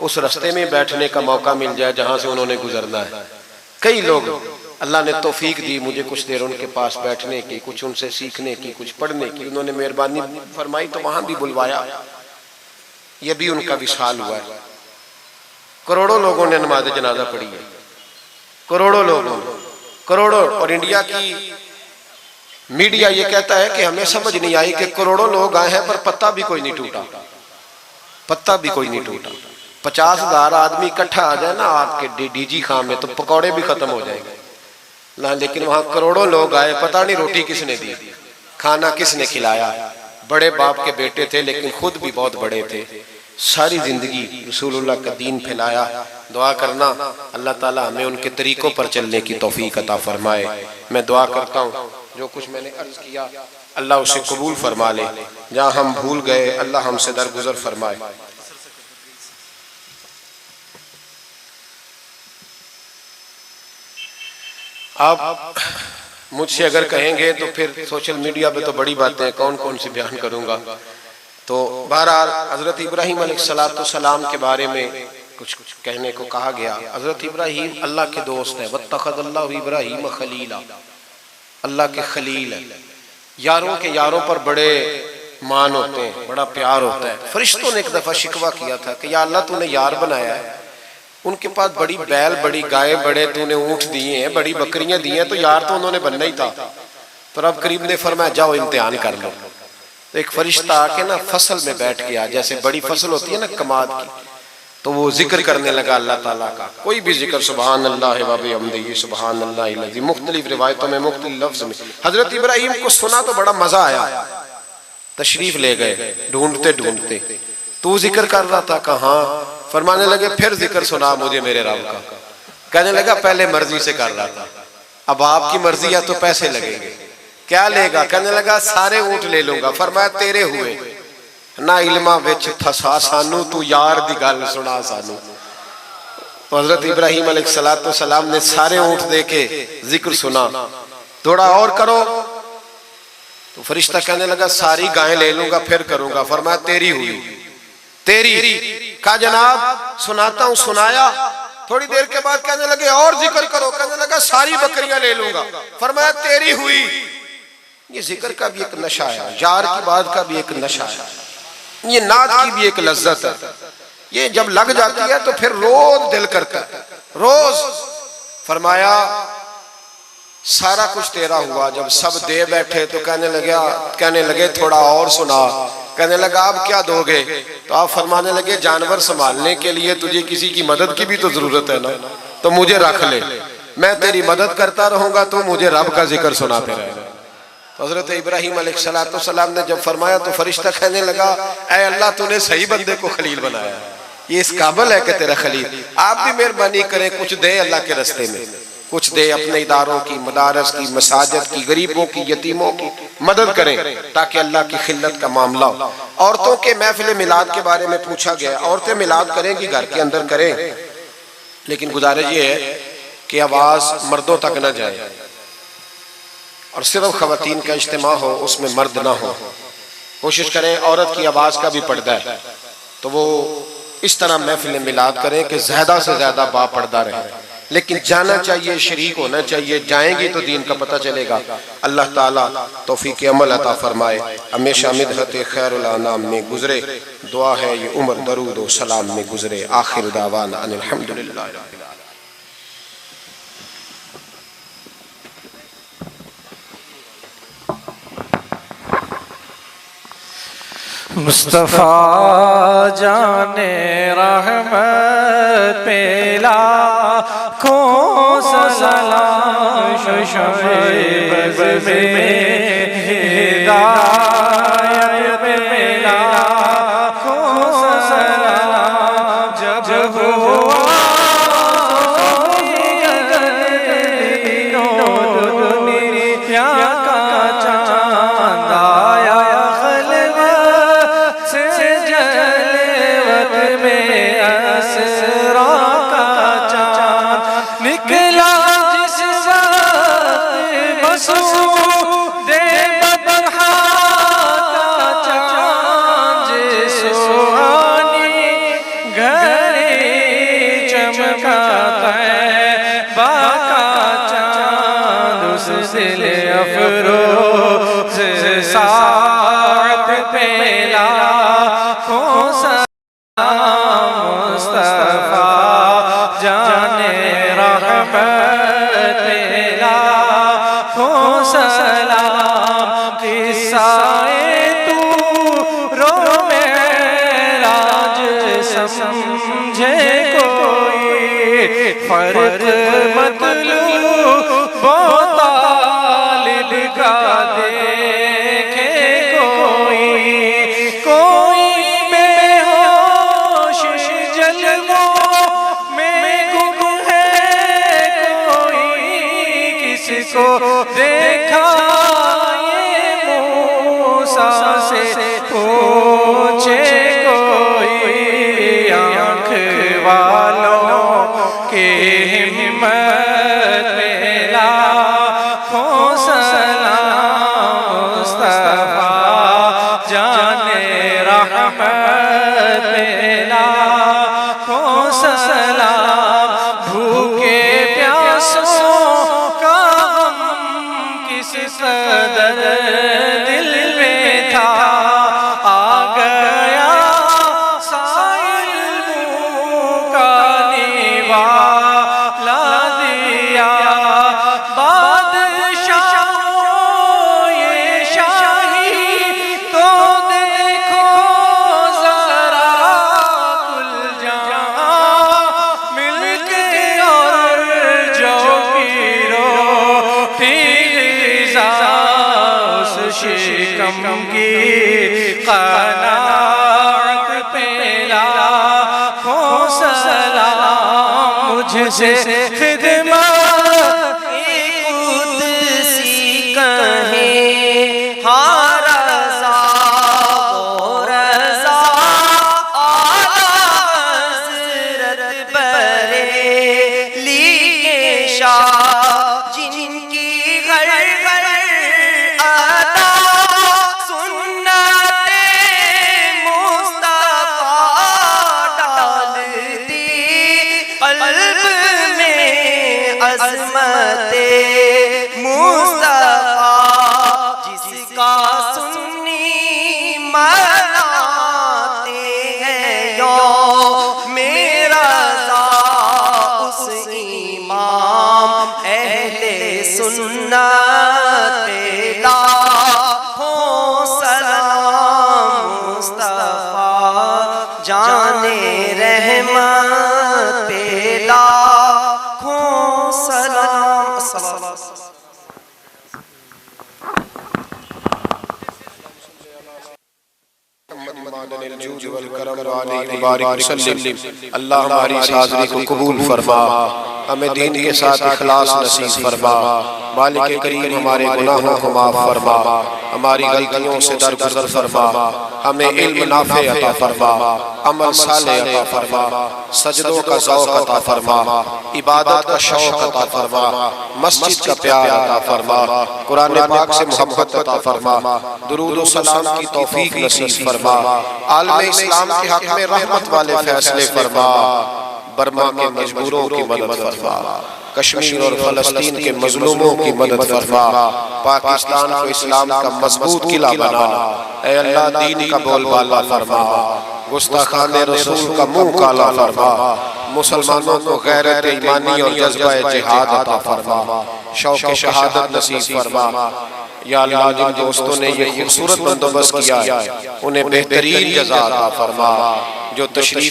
उस रास्ते में बैठने का मौका मिल जाए जहां से उन्होंने गुजरना है। कई लोग अल्लाह ने तौफीक दी मुझे कुछ देर उनके पास बैठने की, कुछ उनसे सीखने की, कुछ पढ़ने की। उन्होंने मेहरबानी फरमाई तो वहां भी बुलवाया। यह भी उनका विशाल हुआ है। करोड़ों लोगों ने नमाज जनाजा पढ़ी है, करोड़ों लोगों, करोड़ों। और इंडिया की मीडिया ये कहता है कि हमें समझ नहीं आई कि करोड़ों लोग आए हैं पर पत्ता भी कोई नहीं टूटा, पत्ता भी कोई नहीं टूटा। 50,000 आदमी इकट्ठा आ जाए ना आपके डीजी खां में तो पकौड़े भी खत्म हो जाएंगे ना, लेकिन वहां करोड़ों लोग आए। पता नहीं रोटी किसने दी, खाना किसने खिलाया। बड़े बाप के बेटे थे लेकिन खुद भी बहुत बड़े थे। सारी जिंदगी रसूलुल्लाह का दीन फैलाया। दुआ करना अल्लाह ताला हमें उनके तरीकों पर चलने की तौफीक अता फरमाए। मैं दुआ करता हूँ जो कुछ मैंने अर्ज किया अल्लाह उसे कबूल फरमा ले। जहाँ हम भूल गए अल्लाह हमसे दरगुजर फरमाए। आप मुझसे अगर कहेंगे तो फिर सोशल मीडिया पे तो बड़ी बातें कौन कौन सी बयान करूंगा। तो बहरहाल हजरत इब्राहीम अलैहिस्सलाम के बारे में कुछ कहने को कहा गया। हजरत इब्राहीम अल्लाह के दोस्त है। वत्तखज़ल्लाहु इब्राहीम खलीला, अल्लाह के खलील है। यारों के यारों पर बड़े मान होते हैं, बड़ा प्यार होता है। फरिश्तों ने एक दफा शिकवा किया था कि या अल्लाह तूने यार बनाया है, उनके पास बड़ी बैल, बड़ी गाय, बड़े तूने ऊंट दिए हैं, बड़ी बकरियां दी हैं, तो यार तो उन्होंने बनना ही था। तो रब करीम ने फरमाया जाओ इम्तिहान कर लो। तो एक फरिश्ता आके ना फसल में बैठ गया, जैसे बड़ी फसल होती है ना कमाद की, तो वो जिक्र करने लगा अल्लाह ताला का। कोई भी जिक्र, सुभान अल्लाह व बिहम्दिही सुभान अल्लाह, मुख्तलिफ रिवायतों में मुख्तलिफ लफ्ज में। हजरत इब्राहीम को सुना तो बड़ा मजा आया, तशरीफ ले गए ढूंढते ढूंढते। तू जिक्र कर रहा था, कहाँ? फरमाने लगे फिर जिक्र सुना मुझे मेरे रब का। कहने लगा पहले मर्जी से कर रहा था, अब आपकी मर्जी है तो पैसे लगेंगे। क्या लेगा? कहने लगा सारे ऊंट ले लूंगा। फरमाया तेरे हुए ना इल्मा विच फसा सानू, तू यार दी गल सुना सानू। तो हजरत इब्राहीम अलैहिस्सलाम ने सारे ऊंट दे के जिक्र सुना। थोड़ा और करो। तो फरिश्ता कहने लगा सारी गायें ले लूंगा फिर करूंगा। फरमाया तेरी हुई, तेरी। कहा जनाब सुनाता हूं। सुनाया। थोड़ी देर के बाद कहने लगे और जिक्र करो। कहने लगा सारी बकरियां ले लूंगा। फरमाया तेरी हुई। ये जिक्र का भी एक नशा है, यार की बात का भी एक नशा है, ये नात की भी एक लज्जत है। ये जब लग जाती है तो फिर रोज दिल करता है, रोज। फरमाया सारा कुछ तेरा हुआ। जब सब दे बैठे तो कहने लगे थोड़ा और सुना। कहने लगा आप क्या दोगे? तो आप फरमाने लगे जानवर संभालने के लिए तुझे किसी की मदद की भी तो जरूरत है ना, तो मुझे रख ले, मैं तेरी मदद करता रहूंगा, तो मुझे रब का जिक्र सुनाते रहे। तो हजरत इब्राहीम अलैहिस्सलाम ने जब फरमाया तो फरिश्ता कहने लगा ऐ अल्लाह तूने सही बंदे को खलील बनाया, ये इस काबिल है कि तेरा खलील। आप भी मेहरबानी करें, कुछ दे अल्लाह के रास्ते में, कुछ दे अपने इदारों की, मदारस की, मसाजिद की, गरीबों की, यतीमों की मदद करें ताकि अल्लाह की खिल्लत का मामला हो। औरतों के महफिल मिलाद के बारे में पूछा गया। औरतें मिलाद करेंगी घर के अंदर करें, लेकिन गुजारिश ये है कि आवाज मर्दों तक न जाए और सिर्फ खवातीन का इज्तिमा हो, उसमें मर्द ना हो। कोशिश करें औरत की आवाज का भी पर्दा है तो वो इस तरह महफिल मिलाद करें कि ज्यादा से ज्यादा बापर्दा रहे, लेकिन जाना चाहिए, शरीक होना चाहिए। जाएंगी तो दीन का पता चलेगा। अल्लाह ताला तौफीक अमल अता फरमाए। हमेशा मिदहत खैरुल अनाम में गुजरे। दुआ है ये उम्र दरूद व सलाम में गुजरे। आखिर दावाना अनिल हम्दुलिल्लाह। मुस्तफ़ा जाने रहमत पेला कौन सा सलाम शुशब में हिदायत पेला रोज साथ पे लाखों सलाम मुस्तफा जाने रहमत लाखों सलाम किस्साए तू रो मेराज समझे कोई फर्क मतलब वो तालिब का देखे कोई बेहोश जलवों में गुम है कोई किसको देखा ये मूसा से पूछे कोई आँख वालों के हिम्मत में लाखों सलाम मुस्तफा जाने रहमत में लाखों सलाम भूखे प्यासों का गम किस कदर दिल में था आ गया साइल का निवाला दिया बादशाहों ये शाही तो देखो जरा कुल जहां मिलके और जो पीरो फिजा उस शिकम की क़नाअत पे लाखों सलाम मुझसे खिदमत कुदसी कहे हाँ रज़ा वो रज़ा आला हज़रत बरेली के शाह जिनकी घर घर अदा सुन्नते मुस्तफा डालती क़ल्ब में अज़मते मुस्तफा जिसका सुन्नी मनाते हैं यो मेरा उस इमाम अहले सुन्नत लाखों सलाम मुस्तफा जाने रहमत पे लाखों सलाम। अल्लाह हमारी इस हाज़िरी को कबूल फरमा, हमें दीन के साथ इखलास नसीब फरमा। मालिक करीम हमारे गुनाहों को माफ फरमा, हमारी गलतियों से दरगुजर फरमा, हमें इल्म नाफ़े अता फरमा, अमल साले अता फरमा, सजदों का ज़ौक़ अता फरमा, इबादत का शौक़ अता फरमा, मस्जिद का प्यार अता फरमा, कुरान पाक से मोहब्बत अता फरमा, दुरूद व सलाम की तौफीक नसीब फरमा, आलम इस्लाम के हक में रहमत वाले फैसले फरमा, बर्मा के मजबूरों की मदद फरमा, कश्मीर और फलस्तीन के मजलूमों की मदद फरमा, पाकिस्तान को इस्लाम का मजबूत किला बना। ऐ अल्लाह दीन का बोलबाला फरमा, गुस्ताखान रसूल का मुंह काला फरमा, मुसलमानों को गैरत ईमानी और जज्बा जिहाद अता फरमा, शौक़ शहादत नसीब फरमा। या अल्लाह जिन दोस्तों ने ये खूबसूरत बंदोबस्त किया उन्हें बेहतरीन जज़ा अता फरमा, जो तशरीफ